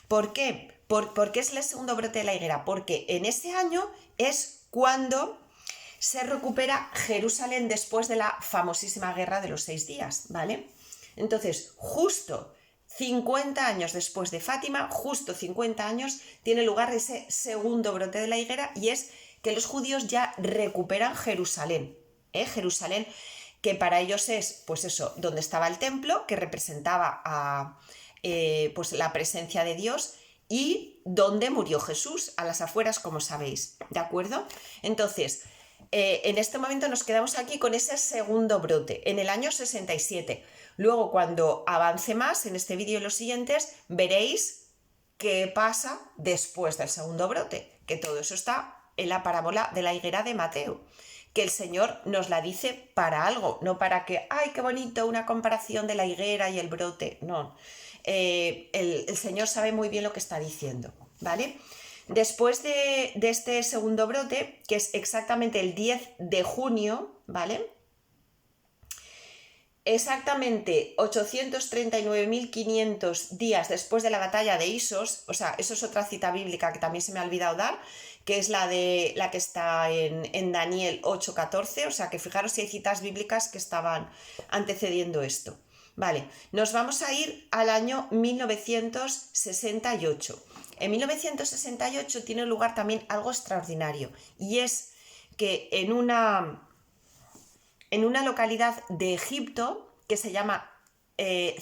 ¿Por qué? ¿Por qué es el segundo brote de la higuera? Porque en ese año es cuando se recupera Jerusalén después de la famosísima guerra de los 6 días, ¿vale? Entonces, justo 50 años después de Fátima, justo 50 años, tiene lugar ese segundo brote de la higuera, y es que los judíos ya recuperan Jerusalén, Jerusalén, que para ellos es, pues eso, donde estaba el templo, que representaba pues la presencia de Dios, y donde murió Jesús, a las afueras, como sabéis, ¿de acuerdo? Entonces, en este momento nos quedamos aquí con ese segundo brote, en el año 67. Luego, cuando avance más en este vídeo y los siguientes, veréis qué pasa después del segundo brote, que todo eso está en la parábola de la higuera de Mateo, que el Señor nos la dice para algo, no para que, ¡ay, qué bonito! Una comparación de la higuera y el brote. No, el Señor sabe muy bien lo que está diciendo, ¿vale? Después de este segundo brote, que es exactamente el 10 de junio, ¿vale? Exactamente 839.500 días después de la batalla de Isos, o sea, eso es otra cita bíblica que también se me ha olvidado dar, que es la que está en Daniel 8:14, o sea, que fijaros si hay citas bíblicas que estaban antecediendo esto. Vale, nos vamos a ir al año 1968. En 1968 tiene lugar también algo extraordinario, y es que en una localidad de Egipto que se llama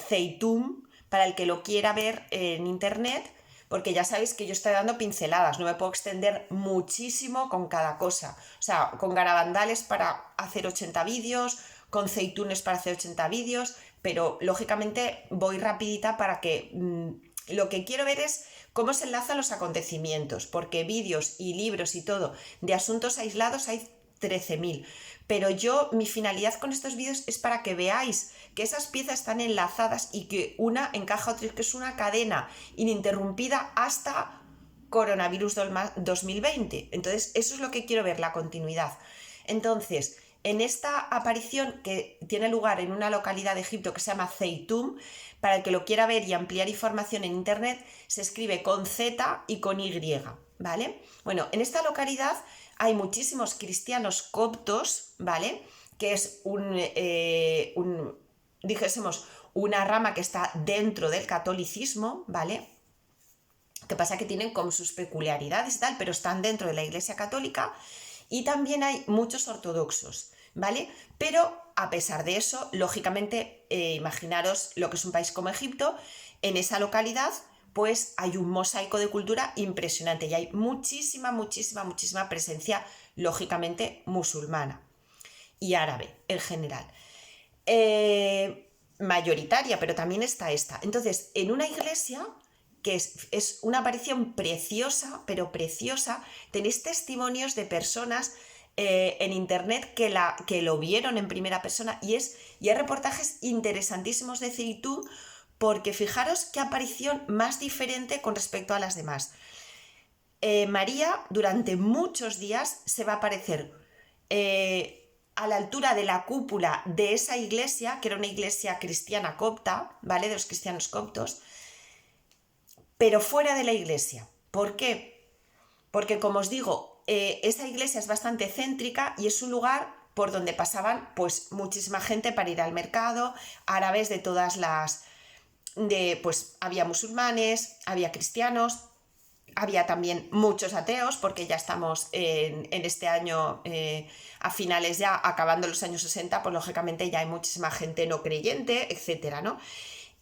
Zeitum, para el que lo quiera ver en internet, porque ya sabéis que yo estoy dando pinceladas, no me puedo extender muchísimo con cada cosa. O sea, con garabandales para hacer 80 vídeos, con zeitunes para hacer 80 vídeos, pero lógicamente voy rapidita para que lo que quiero ver es cómo se enlazan los acontecimientos, porque vídeos y libros y todo de asuntos aislados hay 13.000. Pero mi finalidad con estos vídeos es para que veáis que esas piezas están enlazadas y que una encaja a otra, que es una cadena ininterrumpida hasta coronavirus 2020. Entonces, eso es lo que quiero ver, la continuidad. Entonces, en esta aparición que tiene lugar en una localidad de Egipto que se llama Zeitum, para el que lo quiera ver y ampliar información en internet, se escribe con Z y con Y, ¿vale? Bueno, en esta localidad hay muchísimos cristianos coptos, ¿vale? Que es dijésemos, una rama que está dentro del catolicismo, ¿vale? Que pasa que tienen como sus peculiaridades y tal, pero están dentro de la Iglesia Católica, y también hay muchos ortodoxos, ¿vale? Pero a pesar de eso, lógicamente, imaginaros lo que es un país como Egipto, en esa localidad pues hay un mosaico de cultura impresionante y hay muchísima presencia, lógicamente, musulmana y árabe en general. Mayoritaria, pero también está esta. Entonces, en una iglesia, que es una aparición preciosa, pero preciosa, tenéis testimonios de personas en internet que lo vieron en primera persona, y hay reportajes interesantísimos de Zeitum, porque fijaros qué aparición más diferente con respecto a las demás. María durante muchos días se va a aparecer a la altura de la cúpula de esa iglesia, que era una iglesia cristiana copta, ¿vale? De los cristianos coptos, pero fuera de la iglesia. ¿Por qué? Porque, como os digo, esa iglesia es bastante céntrica y es un lugar por donde pasaban pues muchísima gente para ir al mercado, árabes de todas las... pues había musulmanes, había cristianos, había también muchos ateos, porque ya estamos en este año, a finales ya, acabando los años 60, pues lógicamente ya hay muchísima gente no creyente, etcétera, ¿no?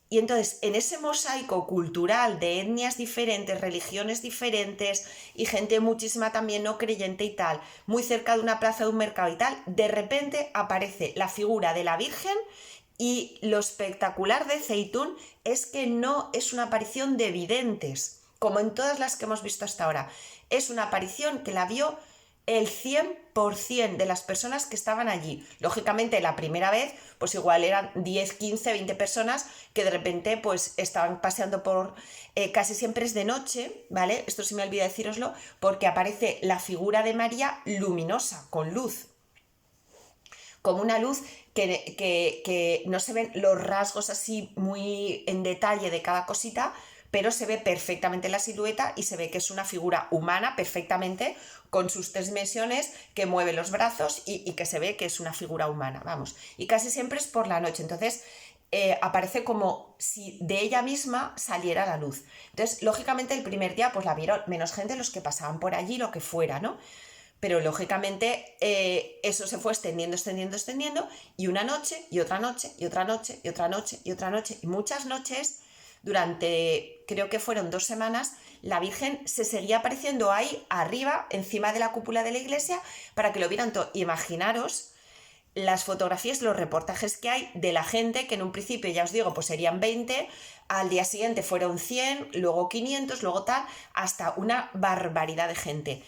Y entonces, en ese mosaico cultural de etnias diferentes, religiones diferentes y gente muchísima también no creyente y tal, muy cerca de una plaza, de un mercado y tal, de repente aparece la figura de la Virgen. Y lo espectacular de Zeitum es que no es una aparición de videntes, como en todas las que hemos visto hasta ahora. Es una aparición que la vio el 100% de las personas que estaban allí. Lógicamente, la primera vez, pues igual eran 10, 15, 20 personas que de repente pues estaban paseando por... casi siempre es de noche, ¿vale? Esto sí me olvidé decíroslo, porque aparece la figura de María luminosa, con luz, como una luz que no se ven los rasgos así muy en detalle de cada cosita, pero se ve perfectamente la silueta y se ve que es una figura humana perfectamente con sus 3 dimensiones, que mueve los brazos y que se ve que es una figura humana, vamos. Y casi siempre es por la noche, entonces aparece como si de ella misma saliera la luz. Entonces, lógicamente, el primer día pues la vieron menos gente, los que pasaban por allí, lo que fuera, ¿no? Pero lógicamente eso se fue extendiendo, extendiendo, extendiendo, y una noche, y otra noche, y otra noche, y otra noche, y otra noche, y muchas noches, durante, creo que fueron 2 semanas, la Virgen se seguía apareciendo ahí arriba, encima de la cúpula de la iglesia, para que lo vieran todo. Imaginaros las fotografías, los reportajes que hay de la gente, que en un principio, ya os digo, pues serían 20, al día siguiente fueron 100, luego 500, luego tal, hasta una barbaridad de gente.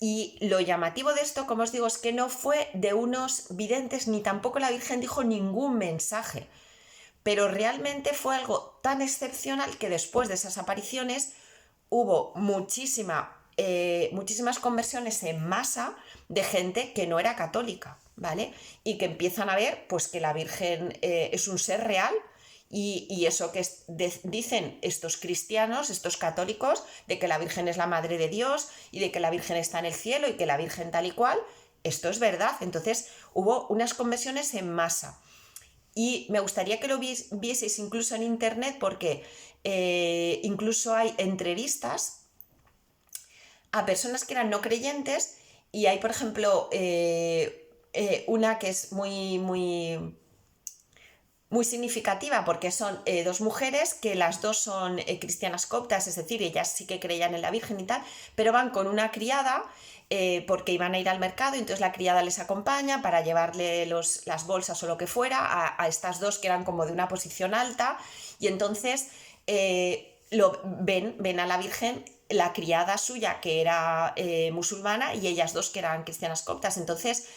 Y lo llamativo de esto, como os digo, es que no fue de unos videntes, ni tampoco la Virgen dijo ningún mensaje, pero realmente fue algo tan excepcional que después de esas apariciones hubo muchísimas conversiones en masa de gente que no era católica, ¿vale? Y que empiezan a ver pues que la Virgen es un ser real. Y eso que dicen estos cristianos, estos católicos, de que la Virgen es la Madre de Dios y de que la Virgen está en el cielo y que la Virgen tal y cual, esto es verdad. Entonces hubo unas conversiones en masa. Y me gustaría que lo vieseis incluso en internet, porque incluso hay entrevistas a personas que eran no creyentes, y hay, por ejemplo, una que es muy significativa, porque son 2 mujeres que las dos son cristianas coptas, es decir, ellas sí que creían en la Virgen y tal, pero van con una criada porque iban a ir al mercado, y entonces la criada les acompaña para llevarle las bolsas o lo que fuera a estas dos que eran como de una posición alta, y entonces ven a la Virgen, la criada suya que era musulmana y ellas dos que eran cristianas coptas. Entonces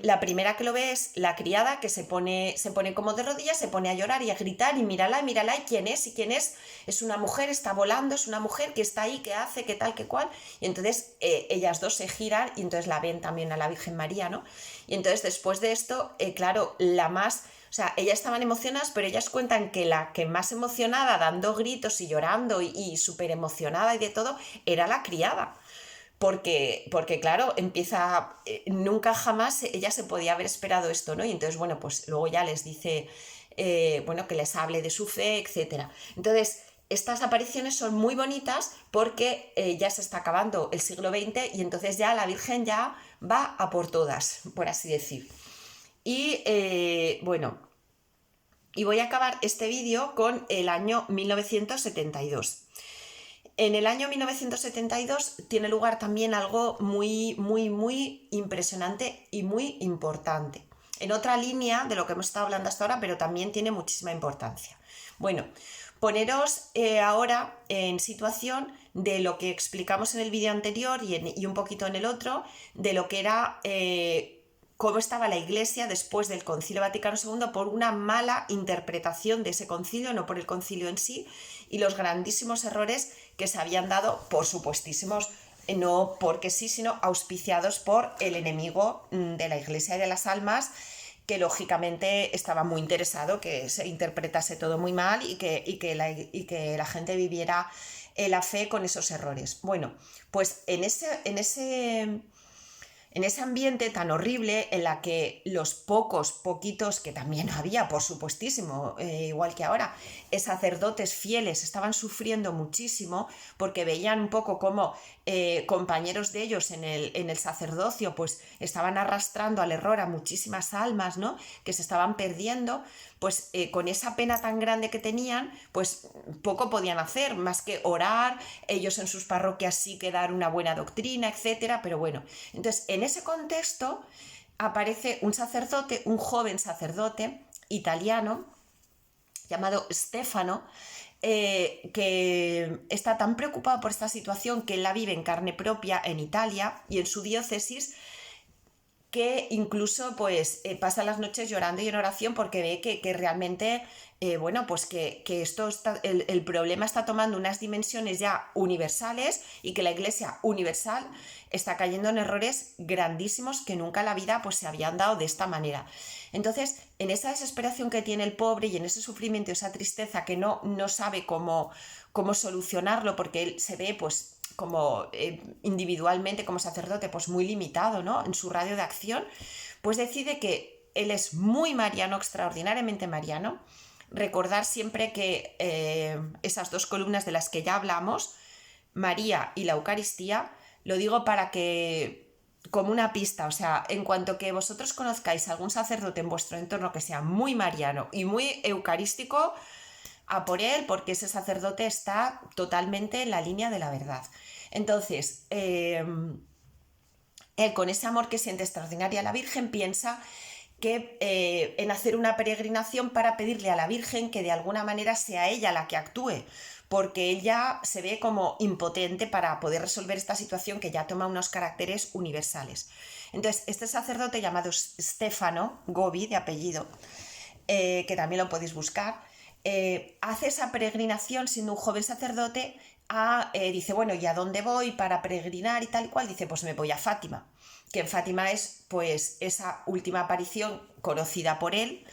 la primera que lo ve es la criada, que se pone como de rodillas, se pone a llorar y a gritar, y mírala, y quién es, es una mujer, está volando, es una mujer que está ahí, que hace, que tal, que cual. Y entonces ellas dos se giran y entonces la ven también a la Virgen María, ¿no? Y entonces después de esto, claro, o sea, ellas estaban emocionadas, pero ellas cuentan que la que más emocionada, dando gritos y llorando y súper emocionada y de todo, era la criada. Porque claro, nunca jamás ella se podía haber esperado esto, ¿no? Y entonces, bueno, pues luego ya les dice, bueno, que les hable de su fe, etc. Entonces, estas apariciones son muy bonitas porque ya se está acabando el siglo XX, y entonces ya la Virgen ya va a por todas, por así decir. Y bueno, y voy a acabar este vídeo con el año 1972. En el año 1972 tiene lugar también algo muy, muy, muy impresionante y muy importante. En otra línea de lo que hemos estado hablando hasta ahora, pero también tiene muchísima importancia. Bueno, poneros ahora en situación de lo que explicamos en el vídeo anterior y un poquito en el otro, de lo que era cómo estaba la Iglesia después del Concilio Vaticano II por una mala interpretación de ese concilio, no por el concilio en sí, y los grandísimos errores que se habían dado, por supuestísimos, no porque sí, sino auspiciados por el enemigo de la Iglesia y de las almas, que lógicamente estaba muy interesado que se interpretase todo muy mal y que la gente viviera la fe con esos errores. Bueno, pues en ese ambiente tan horrible, en la que los poquitos, que también había, por supuestísimo, igual que ahora, sacerdotes fieles estaban sufriendo muchísimo, porque veían un poco cómo compañeros de ellos en el sacerdocio pues estaban arrastrando al error a muchísimas almas, ¿no?, que se estaban perdiendo. Pues con esa pena tan grande que tenían, pues poco podían hacer más que orar, ellos en sus parroquias sí que dar una buena doctrina, etcétera. Pero bueno, entonces en ese contexto aparece un joven sacerdote italiano, llamado Stefano, que está tan preocupado por esta situación que él la vive en carne propia en Italia y en su diócesis, que incluso pues pasa las noches llorando y en oración porque ve que realmente, bueno, pues que esto está, el problema está tomando unas dimensiones ya universales y que la Iglesia universal está cayendo en errores grandísimos que nunca en la vida pues se habían dado de esta manera. Entonces, en esa desesperación que tiene el pobre y en ese sufrimiento, esa tristeza que no sabe cómo solucionarlo, porque él se ve pues como individualmente como sacerdote pues muy limitado, ¿no?, en su radio de acción, pues decide que él es muy mariano, extraordinariamente mariano. Recordar siempre que esas dos columnas de las que ya hablamos, María y la Eucaristía, lo digo para que, como una pista, o sea, en cuanto que vosotros conozcáis algún sacerdote en vuestro entorno que sea muy mariano y muy eucarístico, a por él, porque ese sacerdote está totalmente en la línea de la verdad. Entonces, él, con ese amor que siente extraordinaria a la Virgen, piensa que en hacer una peregrinación para pedirle a la Virgen que de alguna manera sea ella la que actúe, porque ella se ve como impotente para poder resolver esta situación que ya toma unos caracteres universales. Entonces, este sacerdote llamado Stefano Gobi, de apellido, que también lo podéis buscar, hace esa peregrinación siendo un joven sacerdote. Dice, bueno, ¿y a dónde voy para peregrinar y tal y cual? Dice, pues me voy a Fátima, que en Fátima es pues esa última aparición conocida por él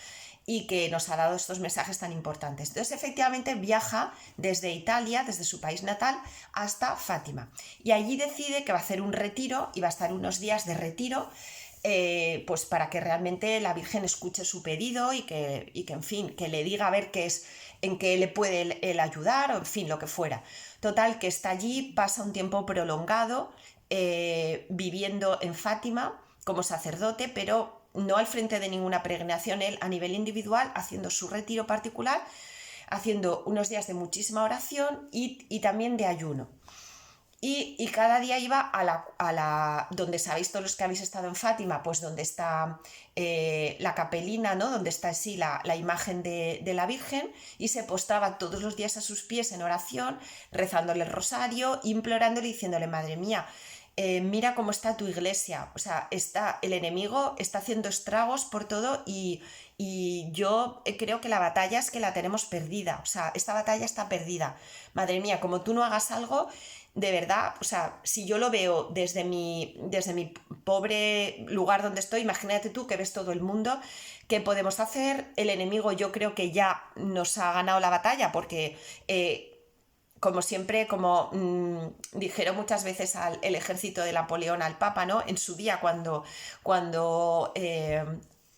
y que nos ha dado estos mensajes tan importantes. Entonces, efectivamente, viaja desde Italia, desde su país natal, hasta Fátima. Y allí decide que va a hacer un retiro y va a estar unos días de retiro, pues para que realmente la Virgen escuche su pedido y que, en fin, que le diga a ver qué es, en qué le puede él ayudar, o en fin, lo que fuera. Total, que está allí, pasa un tiempo prolongado viviendo en Fátima como sacerdote, pero no al frente de ninguna peregrinación, él a nivel individual, haciendo su retiro particular, haciendo unos días de muchísima oración y también de ayuno. Y cada día iba a la donde sabéis todos los que habéis estado en Fátima, pues donde está la capelina, ¿no?, donde está así la imagen de la Virgen, y se postraba todos los días a sus pies en oración, rezándole el rosario, implorándole, diciéndole, madre mía, mira cómo está tu iglesia, o sea, el enemigo está haciendo estragos por todo y yo creo que la batalla es que la tenemos perdida, o sea, esta batalla está perdida. Madre mía, como tú no hagas algo, de verdad, o sea, si yo lo veo desde mi pobre lugar donde estoy, imagínate tú que ves todo el mundo, ¿qué podemos hacer? El enemigo yo creo que ya nos ha ganado la batalla porque... como siempre, como dijeron muchas veces el ejército de Napoleón al Papa, ¿no?, en su día cuando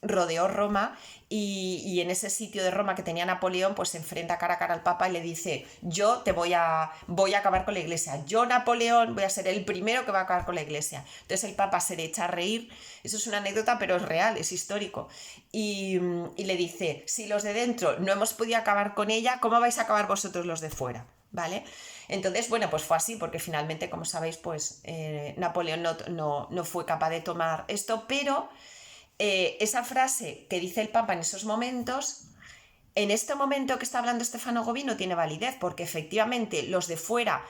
rodeó Roma y en ese sitio de Roma que tenía Napoleón, pues se enfrenta cara a cara al Papa y le dice, yo te voy a acabar con la Iglesia, yo Napoleón voy a ser el primero que va a acabar con la Iglesia. Entonces el Papa se le echa a reír, eso es una anécdota pero es real, es histórico, y le dice, si los de dentro no hemos podido acabar con ella, ¿cómo vais a acabar vosotros los de fuera? ¿Vale? Entonces, bueno, pues fue así, porque finalmente, como sabéis, pues Napoleón no fue capaz de tomar esto, pero esa frase que dice el Papa en esos momentos, en este momento que está hablando Stefano Gobi, no tiene validez, porque efectivamente los de fuera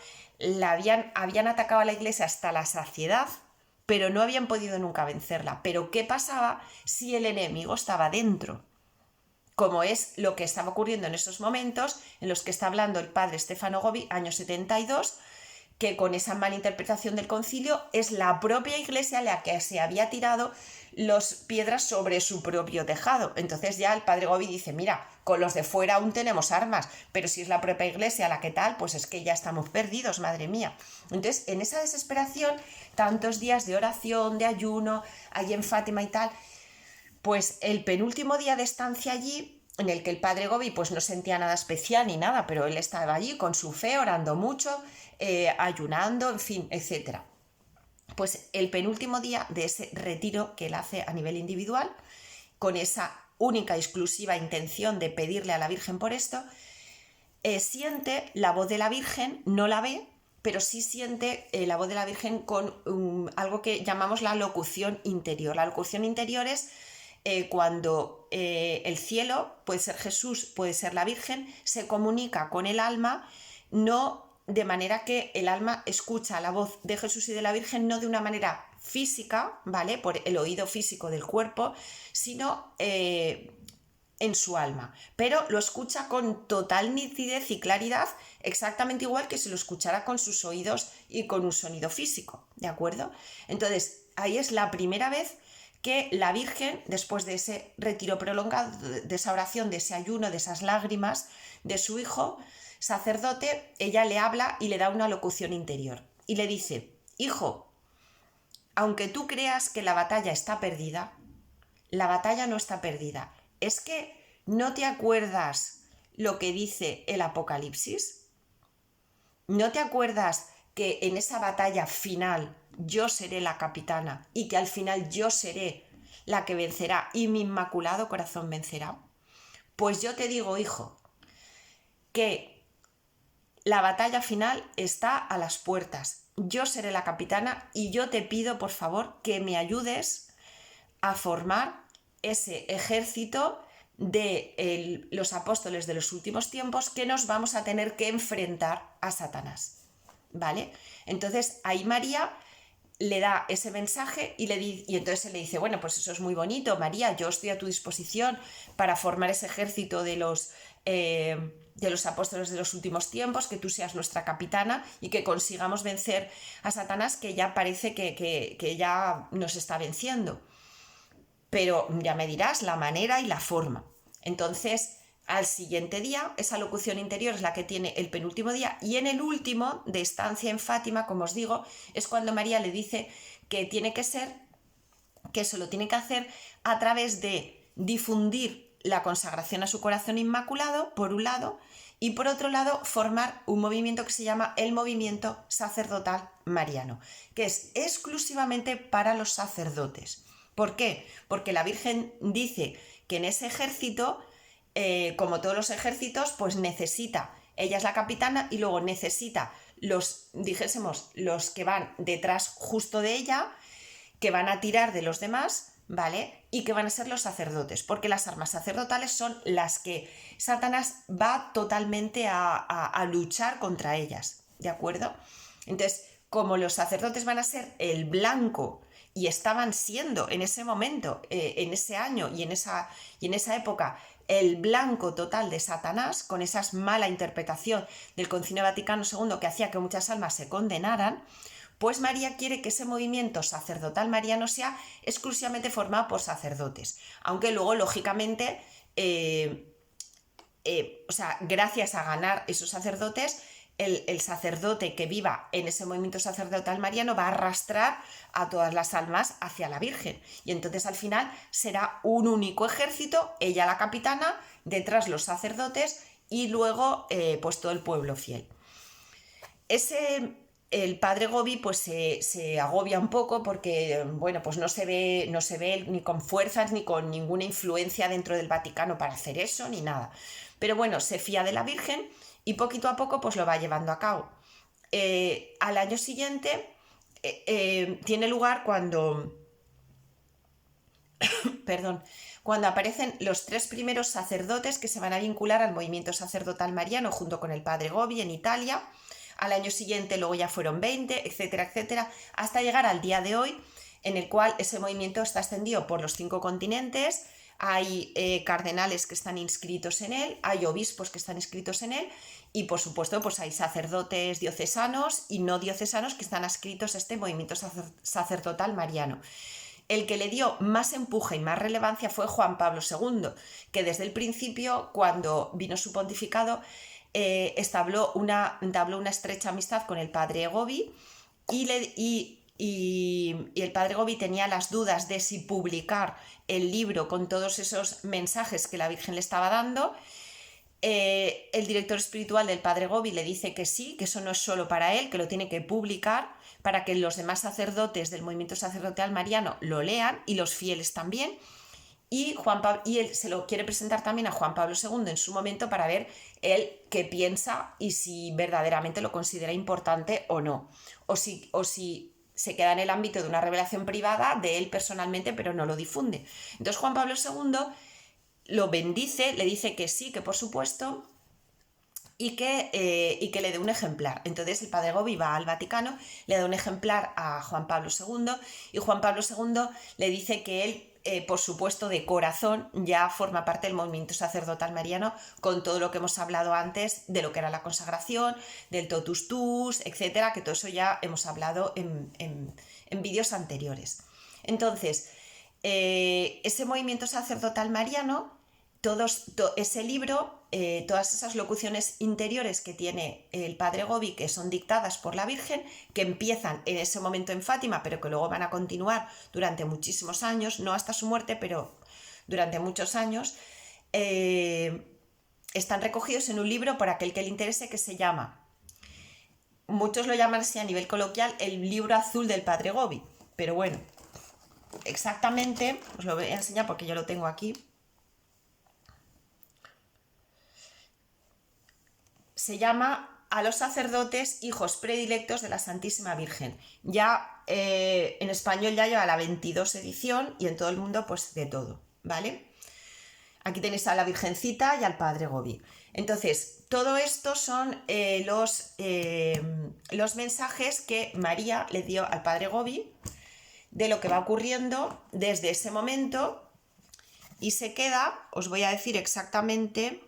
habían atacado a la Iglesia hasta la saciedad, pero no habían podido nunca vencerla. Pero ¿qué pasaba si el enemigo estaba dentro? Como es lo que estaba ocurriendo en esos momentos en los que está hablando el padre Stefano Gobi, año 72, que con esa mala interpretación del concilio es la propia Iglesia la que se había tirado las piedras sobre su propio tejado. Entonces ya el padre Gobi dice, mira, con los de fuera aún tenemos armas, pero si es la propia Iglesia la que tal, pues es que ya estamos perdidos, madre mía. Entonces, en esa desesperación, tantos días de oración, de ayuno, allí en Fátima y tal, pues el penúltimo día de estancia allí, en el que el padre Gobi pues no sentía nada especial ni nada, pero él estaba allí con su fe, orando mucho, ayunando, en fin, etc. Pues el penúltimo día de ese retiro que él hace a nivel individual, con esa única y exclusiva intención de pedirle a la Virgen por esto, siente la voz de la Virgen, no la ve, pero sí siente la voz de la Virgen con algo que llamamos la locución interior. La locución interior es cuando el cielo, puede ser Jesús, puede ser la Virgen, se comunica con el alma, no de manera que el alma escucha la voz de Jesús y de la Virgen, no de una manera física, ¿vale? Por el oído físico del cuerpo, sino en su alma, pero lo escucha con total nitidez y claridad, exactamente igual que si lo escuchara con sus oídos y con un sonido físico, ¿de acuerdo? Entonces, ahí es la primera vez que la Virgen, después de ese retiro prolongado, de esa oración, de ese ayuno, de esas lágrimas de su hijo sacerdote, ella le habla y le da una locución interior y le dice: hijo, aunque tú creas que la batalla está perdida, la batalla no está perdida. Es que no te acuerdas lo que dice el Apocalipsis. ¿No te acuerdas que en esa batalla final yo seré la capitana y que al final yo seré la que vencerá y mi inmaculado corazón vencerá? Pues yo te digo, hijo, que la batalla final está a las puertas. Yo seré la capitana y yo te pido, por favor, que me ayudes a formar ese ejército de los apóstoles de los últimos tiempos que nos vamos a tener que enfrentar a Satanás, ¿vale? Entonces ahí María le da ese mensaje y entonces él le dice: bueno, pues eso es muy bonito, María, yo estoy a tu disposición para formar ese ejército de los apóstoles de los últimos tiempos, que tú seas nuestra capitana y que consigamos vencer a Satanás, que ya parece que ya nos está venciendo. Pero ya me dirás la manera y la forma. Entonces, al siguiente día, esa locución interior es la que tiene el penúltimo día, y en el último de estancia en Fátima, como os digo, es cuando María le dice que tiene que ser, que eso lo tiene que hacer a través de difundir la consagración a su corazón inmaculado, por un lado, y por otro lado, formar un movimiento que se llama el movimiento sacerdotal mariano, que es exclusivamente para los sacerdotes. ¿Por qué? Porque la Virgen dice que en ese ejército, como todos los ejércitos, pues necesita, ella es la capitana y luego necesita los que van detrás justo de ella, que van a tirar de los demás, ¿vale? Y que van a ser los sacerdotes, porque las armas sacerdotales son las que Satanás va totalmente a luchar contra ellas, ¿de acuerdo? Entonces, como los sacerdotes van a ser el blanco, y estaban siendo en ese momento, en ese año y en esa época, el blanco total de Satanás, con esa mala interpretación del Concilio Vaticano II que hacía que muchas almas se condenaran, pues María quiere que ese movimiento sacerdotal mariano sea exclusivamente formado por sacerdotes, aunque luego, lógicamente, gracias a ganar esos sacerdotes, el sacerdote que viva en ese movimiento sacerdotal mariano va a arrastrar a todas las almas hacia la Virgen, y entonces al final será un único ejército, ella la capitana, detrás los sacerdotes y luego pues todo el pueblo fiel. El padre Gobi pues se agobia un poco porque, bueno, pues no se ve ni con fuerzas ni con ninguna influencia dentro del Vaticano para hacer eso ni nada, pero bueno, se fía de la Virgen y poquito a poco pues lo va llevando a cabo. Al año siguiente tiene lugar cuando cuando aparecen los 3 primeros sacerdotes que se van a vincular al movimiento sacerdotal mariano junto con el padre Gobi en Italia. Al año siguiente luego ya fueron 20, etcétera, etcétera, hasta llegar al día de hoy, en el cual ese movimiento está extendido por los 5 continentes. Hay cardenales que están inscritos en él, hay obispos que están inscritos en él, y por supuesto pues hay sacerdotes diocesanos y no diocesanos que están adscritos a este movimiento sacerdotal mariano. El que le dio más empuje y más relevancia fue Juan Pablo II, que desde el principio, cuando vino su pontificado, entabló una estrecha amistad con el padre Gobi, y el padre Gobi tenía las dudas de si publicar el libro con todos esos mensajes que la Virgen le estaba dando. El director espiritual del padre Gobi le dice que sí, que eso no es solo para él, que lo tiene que publicar para que los demás sacerdotes del movimiento sacerdotal mariano lo lean y los fieles también. Y él se lo quiere presentar también a Juan Pablo II en su momento para ver él qué piensa y si verdaderamente lo considera importante o no. O si se queda en el ámbito de una revelación privada de él personalmente, pero no lo difunde. Entonces Juan Pablo II lo bendice, le dice que sí, que por supuesto, y que le dé un ejemplar. Entonces el padre Gobi va al Vaticano, le da un ejemplar a Juan Pablo II y Juan Pablo II le dice que él, por supuesto, de corazón ya forma parte del movimiento sacerdotal mariano, con todo lo que hemos hablado antes de lo que era la consagración, del totus tuus, etcétera, que todo eso ya hemos hablado en vídeos anteriores. Entonces, ese movimiento sacerdotal mariano, ese libro, todas esas locuciones interiores que tiene el padre Gobi, que son dictadas por la Virgen, que empiezan en ese momento en Fátima, pero que luego van a continuar durante muchísimos años, no hasta su muerte, pero durante muchos años, están recogidos en un libro, por aquel que le interese, que se llama, muchos lo llaman así a nivel coloquial, el libro azul del padre Gobi, pero bueno, exactamente, os lo voy a enseñar porque yo lo tengo aquí. Se llama A los sacerdotes, hijos predilectos de la Santísima Virgen. Ya en español ya lleva la 22 edición y en todo el mundo pues de todo, ¿vale? Aquí tenéis a la Virgencita y al Padre Gobi. Entonces, todo esto son los mensajes que María le dio al Padre Gobi de lo que va ocurriendo desde ese momento, y se queda, os voy a decir exactamente...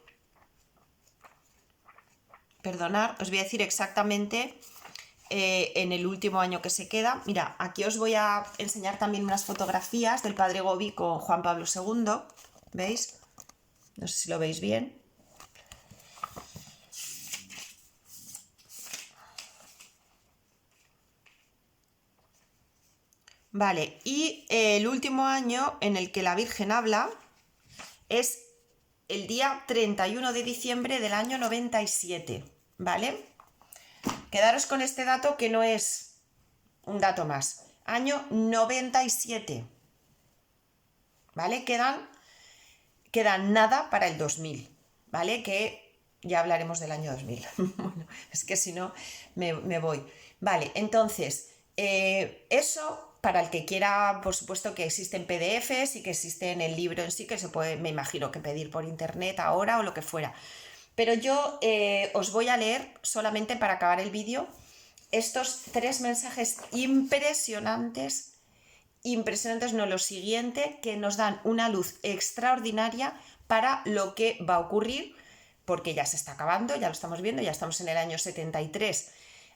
Perdonad, os voy a decir exactamente en el último año que se queda. Mira, aquí os voy a enseñar también unas fotografías del padre Gobi con Juan Pablo II. ¿Veis? No sé si lo veis bien. Vale, y el último año en el que la Virgen habla es el día 31 de diciembre del año 97, ¿vale? Quedaros con este dato, que no es un dato más. Año 97, ¿vale? Quedan nada para el 2000, ¿vale? Que ya hablaremos del año 2000. Bueno, es que si no me voy. Vale, entonces, eso... Para el que quiera, por supuesto que existen PDFs y que existe en el libro en sí, que se puede, me imagino, que pedir por internet ahora o lo que fuera. Pero yo os voy a leer, solamente para acabar el vídeo, estos 3 mensajes impresionantes, no, lo siguiente, que nos dan una luz extraordinaria para lo que va a ocurrir, porque ya se está acabando, ya lo estamos viendo, ya estamos en el año 73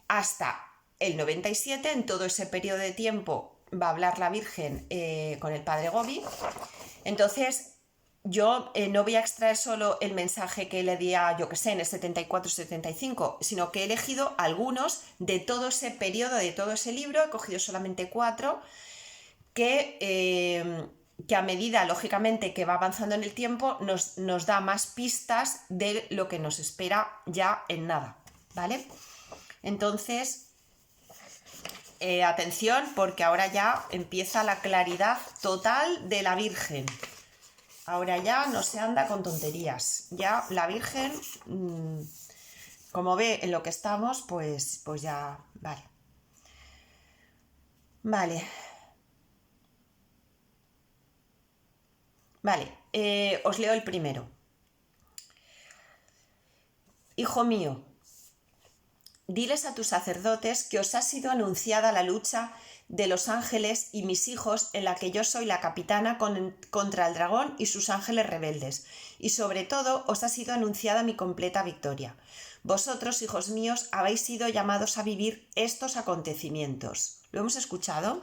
hasta el 97, en todo ese periodo de tiempo va a hablar la Virgen con el padre Gobi. Entonces yo no voy a extraer solo el mensaje que le di a, yo que sé, en el 74-75, sino que he elegido algunos de todo ese periodo, de todo ese libro. He cogido solamente 4 que a medida, lógicamente, que va avanzando en el tiempo, nos da más pistas de lo que nos espera ya en nada, ¿vale? Entonces... atención, porque ahora ya empieza la claridad total de la Virgen. Ahora ya no se anda con tonterías. Ya la Virgen, como ve en lo que estamos, pues ya... Vale. Vale. Vale, os leo el primero. Hijo mío, diles a tus sacerdotes que os ha sido anunciada la lucha de los ángeles y mis hijos, en la que yo soy la capitana contra el dragón y sus ángeles rebeldes, y sobre todo os ha sido anunciada mi completa victoria. Vosotros, hijos míos, habéis sido llamados a vivir estos acontecimientos. ¿Lo hemos escuchado?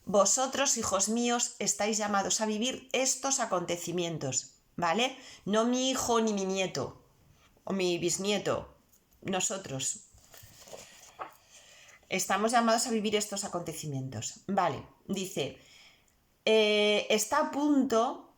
Vosotros, hijos míos, estáis llamados a vivir estos acontecimientos, ¿vale? No mi hijo ni mi nieto o mi bisnieto, nosotros. Estamos llamados a vivir estos acontecimientos. Vale, dice, está a punto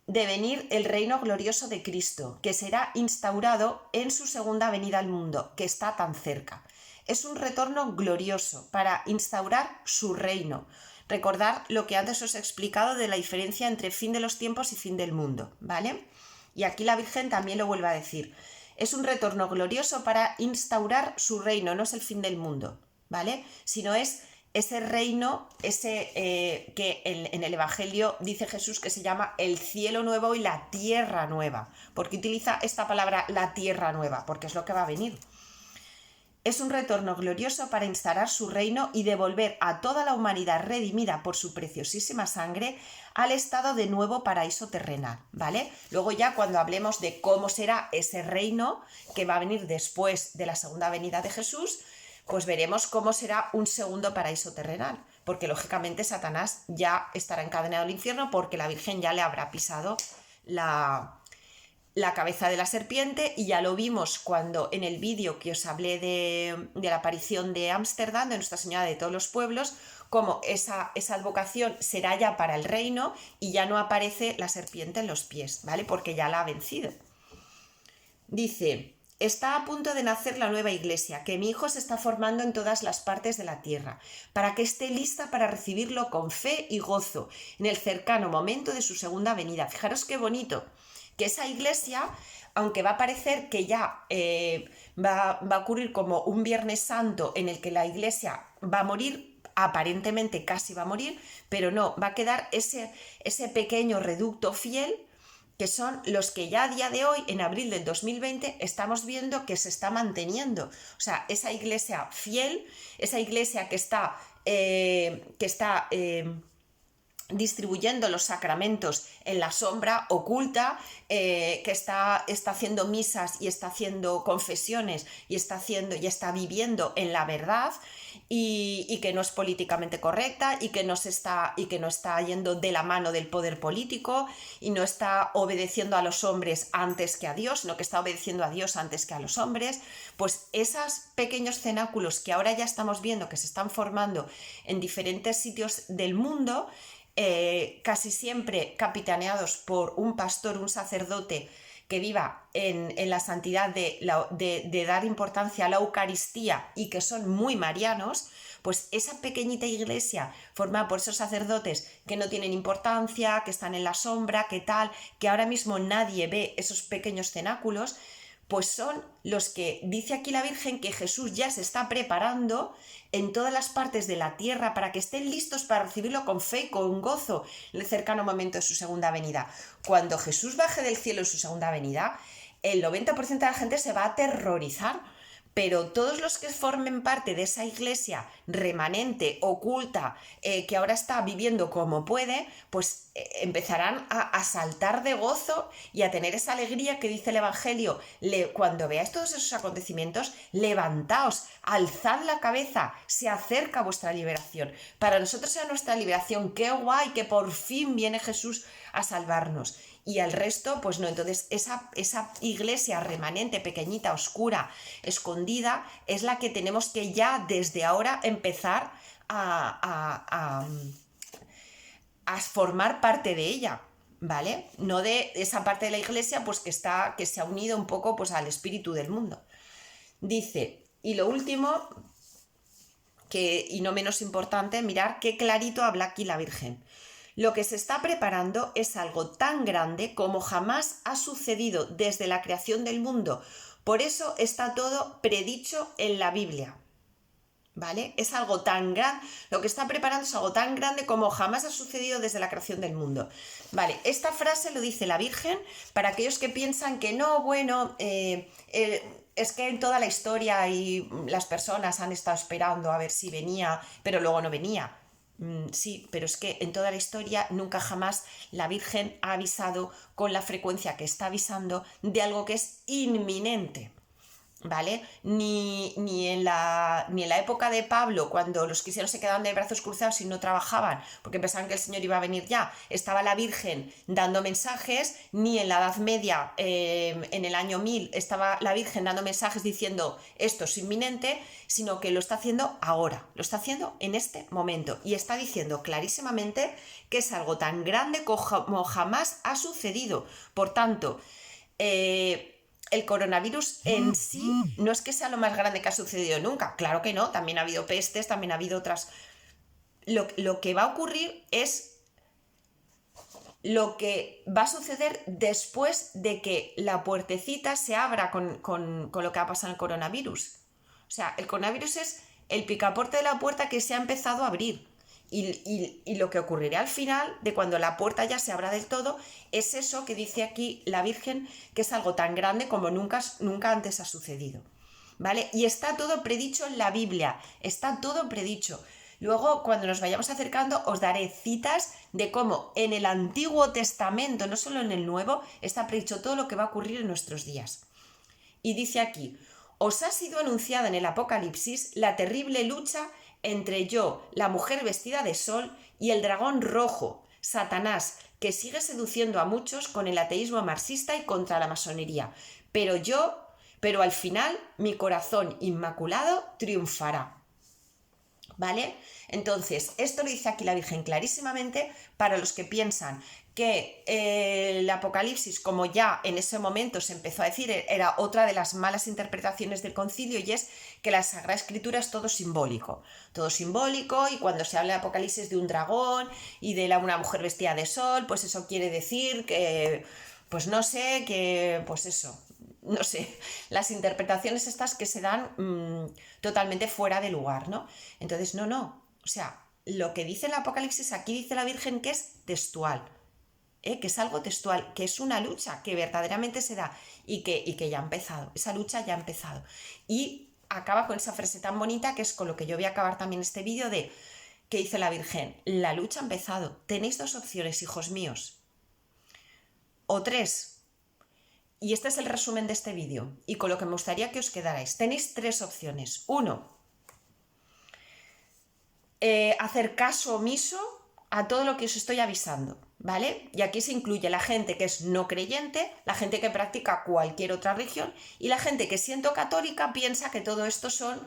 de venir el reino glorioso de Cristo, que será instaurado en su segunda venida al mundo, que está tan cerca. Es un retorno glorioso para instaurar su reino. Recordad lo que antes os he explicado de la diferencia entre fin de los tiempos y fin del mundo, ¿vale? Y aquí la Virgen también lo vuelve a decir. Es un retorno glorioso para instaurar su reino, no es el fin del mundo, ¿vale? Sino es ese reino, que en el Evangelio dice Jesús que se llama el cielo nuevo y la tierra nueva. ¿Por qué utiliza esta palabra la tierra nueva? Porque es lo que va a venir. Es un retorno glorioso para instaurar su reino y devolver a toda la humanidad redimida por su preciosísima sangre al estado de nuevo paraíso terrenal, ¿vale? Luego ya cuando hablemos de cómo será ese reino que va a venir después de la segunda venida de Jesús, pues veremos cómo será un segundo paraíso terrenal, porque lógicamente Satanás ya estará encadenado al infierno porque la Virgen ya le habrá pisado la cabeza de la serpiente, y ya lo vimos cuando en el vídeo que os hablé de la aparición de Ámsterdam, de Nuestra Señora de todos los pueblos, como esa advocación será ya para el reino y ya no aparece la serpiente en los pies, ¿vale? Porque ya la ha vencido. Dice: está a punto de nacer la nueva iglesia, que mi hijo se está formando en todas las partes de la tierra, para que esté lista para recibirlo con fe y gozo en el cercano momento de su segunda venida. Fijaros qué bonito, que esa iglesia, aunque va a parecer que ya va a ocurrir como un Viernes Santo en el que la iglesia va a morir, aparentemente casi va a morir, pero no, va a quedar ese pequeño reducto fiel, que son los que ya a día de hoy, en abril del 2020, estamos viendo que se está manteniendo. O sea, esa iglesia fiel, esa iglesia que está distribuyendo los sacramentos en la sombra oculta, que está haciendo misas y está haciendo confesiones y está viviendo en la verdad, y que no es políticamente correcta, y que no está yendo de la mano del poder político, y no está obedeciendo a los hombres antes que a Dios, sino que está obedeciendo a Dios antes que a los hombres. Pues esos pequeños cenáculos que ahora ya estamos viendo que se están formando en diferentes sitios del mundo, casi siempre capitaneados por un pastor, un sacerdote que viva en la santidad de dar importancia a la Eucaristía y que son muy marianos, pues esa pequeñita iglesia formada por esos sacerdotes que no tienen importancia, que están en la sombra, que ahora mismo nadie ve esos pequeños cenáculos, pues son los que dice aquí la Virgen que Jesús ya se está preparando en todas las partes de la tierra para que estén listos para recibirlo con fe y con gozo en el cercano momento de su segunda venida. Cuando Jesús baje del cielo en su segunda venida, el 90% de la gente se va a aterrorizar, pero todos los que formen parte de esa iglesia remanente, oculta, que ahora está viviendo como puede, pues empezarán a saltar de gozo y a tener esa alegría que dice el Evangelio. Cuando veáis todos esos acontecimientos, levantaos, alzad la cabeza, se acerca vuestra liberación. Para nosotros es nuestra liberación. ¡Qué guay! Que por fin viene Jesús a salvarnos. Y al resto, pues no. Entonces esa iglesia remanente, pequeñita, oscura, escondida, es la que tenemos que ya desde ahora empezar a formar parte de ella, ¿vale? No de esa parte de la iglesia pues que se ha unido un poco pues al espíritu del mundo. Dice, y lo último, y no menos importante, mirar qué clarito habla aquí la Virgen. Lo que se está preparando es algo tan grande como jamás ha sucedido desde la creación del mundo. Por eso está todo predicho en la Biblia, ¿vale? Es algo tan grande, lo que está preparando es algo tan grande como jamás ha sucedido desde la creación del mundo, ¿vale? Esta frase lo dice la Virgen para aquellos que piensan que no, bueno, es que en toda la historia y las personas han estado esperando a ver si venía, pero luego no venía. Sí, pero es que en toda la historia nunca jamás la Virgen ha avisado con la frecuencia que está avisando de algo que es inminente, ¿vale? Ni en la época de Pablo, cuando los cristianos se quedaban de brazos cruzados y no trabajaban porque pensaban que el Señor iba a venir ya, estaba la Virgen dando mensajes, ni en la Edad Media, en el año 1000, estaba la Virgen dando mensajes diciendo esto es inminente, sino que lo está haciendo ahora, lo está haciendo en este momento, y está diciendo clarísimamente que es algo tan grande como jamás ha sucedido. Por tanto, el coronavirus en sí no es que sea lo más grande que ha sucedido nunca, claro que no, también ha habido pestes, también ha habido otras. Lo que va a ocurrir es lo que va a suceder después de que la puertecita se abra con lo que ha pasado en el coronavirus. O sea, el coronavirus es el picaporte de la puerta que se ha empezado a abrir. Y lo que ocurrirá al final, de cuando la puerta ya se abra del todo, es eso que dice aquí la Virgen, que es algo tan grande como nunca antes ha sucedido. ¿Vale? Y está todo predicho en la Biblia, está todo predicho. Luego, cuando nos vayamos acercando, os daré citas de cómo en el Antiguo Testamento, no solo en el Nuevo, está predicho todo lo que va a ocurrir en nuestros días. Y dice aquí: os ha sido anunciada en el Apocalipsis la terrible lucha entre yo, la mujer vestida de sol, y el dragón rojo, Satanás, que sigue seduciendo a muchos con el ateísmo marxista y contra la masonería. Pero al final mi corazón inmaculado triunfará. ¿Vale? Entonces, esto lo dice aquí la Virgen clarísimamente para los que piensan que el Apocalipsis, como ya en ese momento se empezó a decir, era otra de las malas interpretaciones del concilio, y es que la Sagrada Escritura es todo simbólico, y cuando se habla de Apocalipsis de un dragón y de una mujer vestida de sol, pues eso quiere decir que, pues no sé, que pues eso, no sé, las interpretaciones estas que se dan totalmente fuera de lugar, ¿no? Entonces, no, o sea, lo que dice el Apocalipsis, aquí dice la Virgen que es textual, que es algo textual, que es una lucha que verdaderamente se da y que ya ha empezado, esa lucha ya ha empezado. Y acaba con esa frase tan bonita que es con lo que yo voy a acabar también este vídeo de que dice la Virgen: la lucha ha empezado, tenéis dos opciones, hijos míos, o tres. Y este es el resumen de este vídeo y con lo que me gustaría que os quedarais. Tenéis tres opciones. Uno, hacer caso omiso a todo lo que os estoy avisando, ¿vale? Y aquí se incluye la gente que es no creyente, la gente que practica cualquier otra religión y la gente que, siendo católica, piensa que todo esto son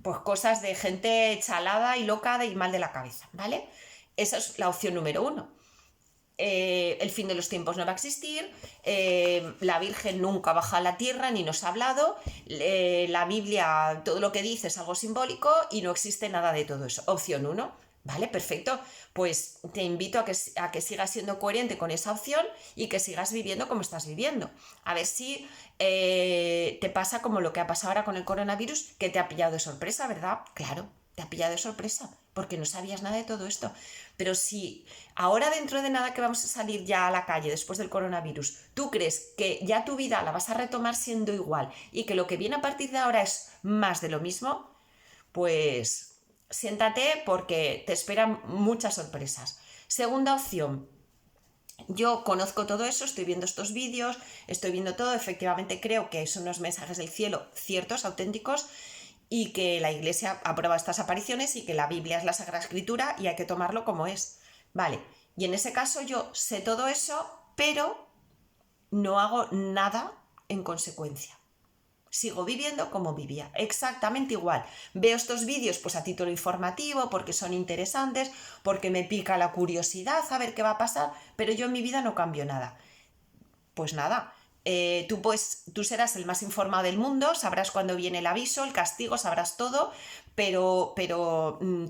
pues cosas de gente chalada y loca y mal de la cabeza, ¿vale? Esa es la opción número uno. El fin de los tiempos no va a existir, la Virgen nunca baja a la tierra ni nos ha hablado, la Biblia, todo lo que dice es algo simbólico y no existe nada de todo eso. Opción 1, vale, perfecto, pues te invito a que sigas siendo coherente con esa opción y que sigas viviendo como estás viviendo. A ver si te pasa como lo que ha pasado ahora con el coronavirus, que te ha pillado de sorpresa, ¿verdad? Claro, te ha pillado de sorpresa, porque no sabías nada de todo esto. Pero si ahora, dentro de nada que vamos a salir ya a la calle después del coronavirus, tú crees que ya tu vida la vas a retomar siendo igual y que lo que viene a partir de ahora es más de lo mismo, pues siéntate porque te esperan muchas sorpresas. Segunda opción: yo conozco todo eso, estoy viendo estos vídeos, estoy viendo todo, efectivamente creo que son unos mensajes del cielo ciertos, auténticos, y que la Iglesia aprueba estas apariciones y que la Biblia es la Sagrada Escritura y hay que tomarlo como es. Vale, y en ese caso yo sé todo eso, pero no hago nada en consecuencia. Sigo viviendo como vivía, exactamente igual. Veo estos vídeos pues a título informativo, porque son interesantes, porque me pica la curiosidad a ver qué va a pasar, pero yo en mi vida no cambio nada. Pues nada, tú serás el más informado del mundo, sabrás cuándo viene el aviso, el castigo, sabrás todo, pero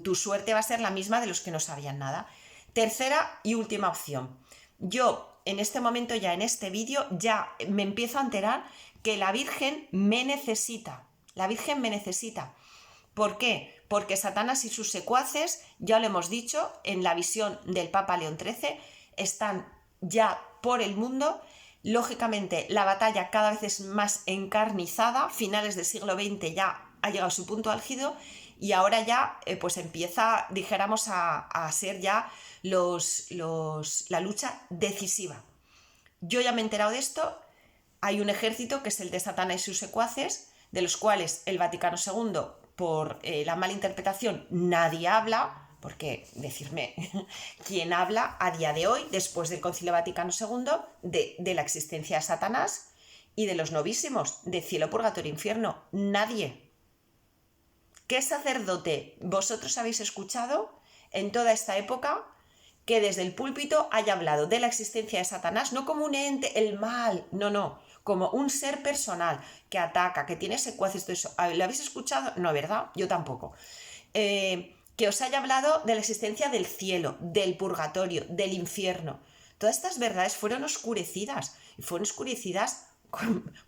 tu suerte va a ser la misma de los que no sabían nada. Tercera y última opción: yo en este momento, ya en este vídeo, ya me empiezo a enterar que la Virgen me necesita. La Virgen me necesita. ¿Por qué? Porque Satanás y sus secuaces, ya lo hemos dicho, en la visión del Papa León XIII, están ya por el mundo. Lógicamente, la batalla cada vez es más encarnizada, finales del siglo XX ya ha llegado a su punto álgido y ahora ya pues empieza, dijéramos, a ser ya la lucha decisiva. Yo ya me he enterado de esto, hay un ejército que es el de Satanás y sus secuaces, de los cuales el Vaticano II, por la mala interpretación, nadie habla. Porque decirme quién habla a día de hoy, después del Concilio Vaticano II, de la existencia de Satanás y de los novísimos, de cielo, purgatorio, infierno. Nadie. ¿Qué sacerdote vosotros habéis escuchado en toda esta época que desde el púlpito haya hablado de la existencia de Satanás, no como un ente, el mal, no, como un ser personal que ataca, que tiene secuaces, todo eso? ¿Lo habéis escuchado? No, ¿verdad? Yo tampoco. Que os haya hablado de la existencia del cielo, del purgatorio, del infierno. Todas estas verdades fueron oscurecidas, y fueron oscurecidas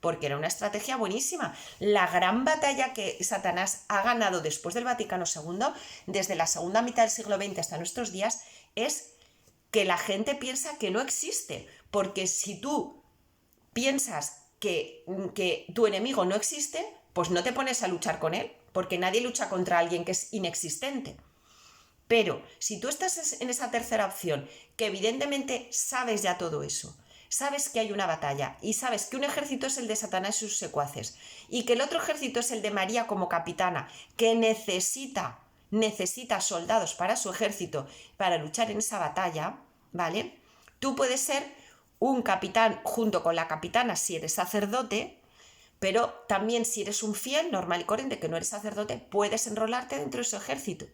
porque era una estrategia buenísima. La gran batalla que Satanás ha ganado después del Vaticano II, desde la segunda mitad del siglo XX hasta nuestros días, es que la gente piensa que no existe, porque si tú piensas que tu enemigo no existe, pues no te pones a luchar con él, porque nadie lucha contra alguien que es inexistente. Pero si tú estás en esa tercera opción, que evidentemente sabes ya todo eso, sabes que hay una batalla y sabes que un ejército es el de Satanás y sus secuaces y que el otro ejército es el de María como capitana, que necesita soldados para su ejército para luchar en esa batalla, ¿vale? Tú puedes ser un capitán junto con la capitana si eres sacerdote, pero también si eres un fiel, normal y corriente, que no eres sacerdote, puedes enrolarte dentro de su ejército.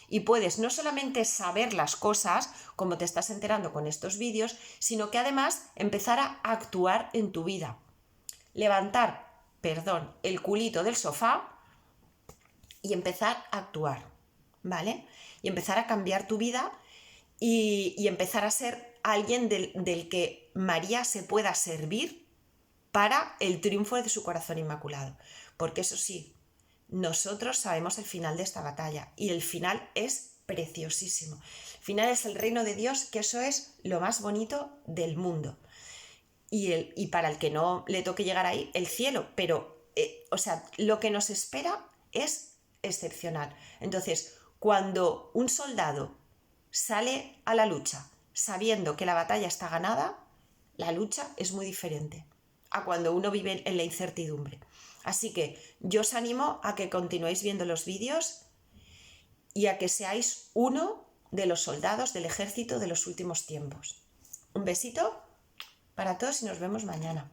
Y puedes no solamente saber las cosas, como te estás enterando con estos vídeos, sino que además empezar a actuar en tu vida. Levantar, el culito del sofá y empezar a actuar, ¿vale? Y empezar a cambiar tu vida y empezar a ser alguien del que María se pueda servir para el triunfo de su corazón inmaculado. Porque eso sí, nosotros sabemos el final de esta batalla y el final es preciosísimo. El final es el reino de Dios, que eso es lo más bonito del mundo. Y para el que no le toque llegar ahí, el cielo. Pero, lo que nos espera es excepcional. Entonces, cuando un soldado sale a la lucha sabiendo que la batalla está ganada, la lucha es muy diferente a cuando uno vive en la incertidumbre. Así que yo os animo a que continuéis viendo los vídeos y a que seáis uno de los soldados del ejército de los últimos tiempos. Un besito para todos y nos vemos mañana.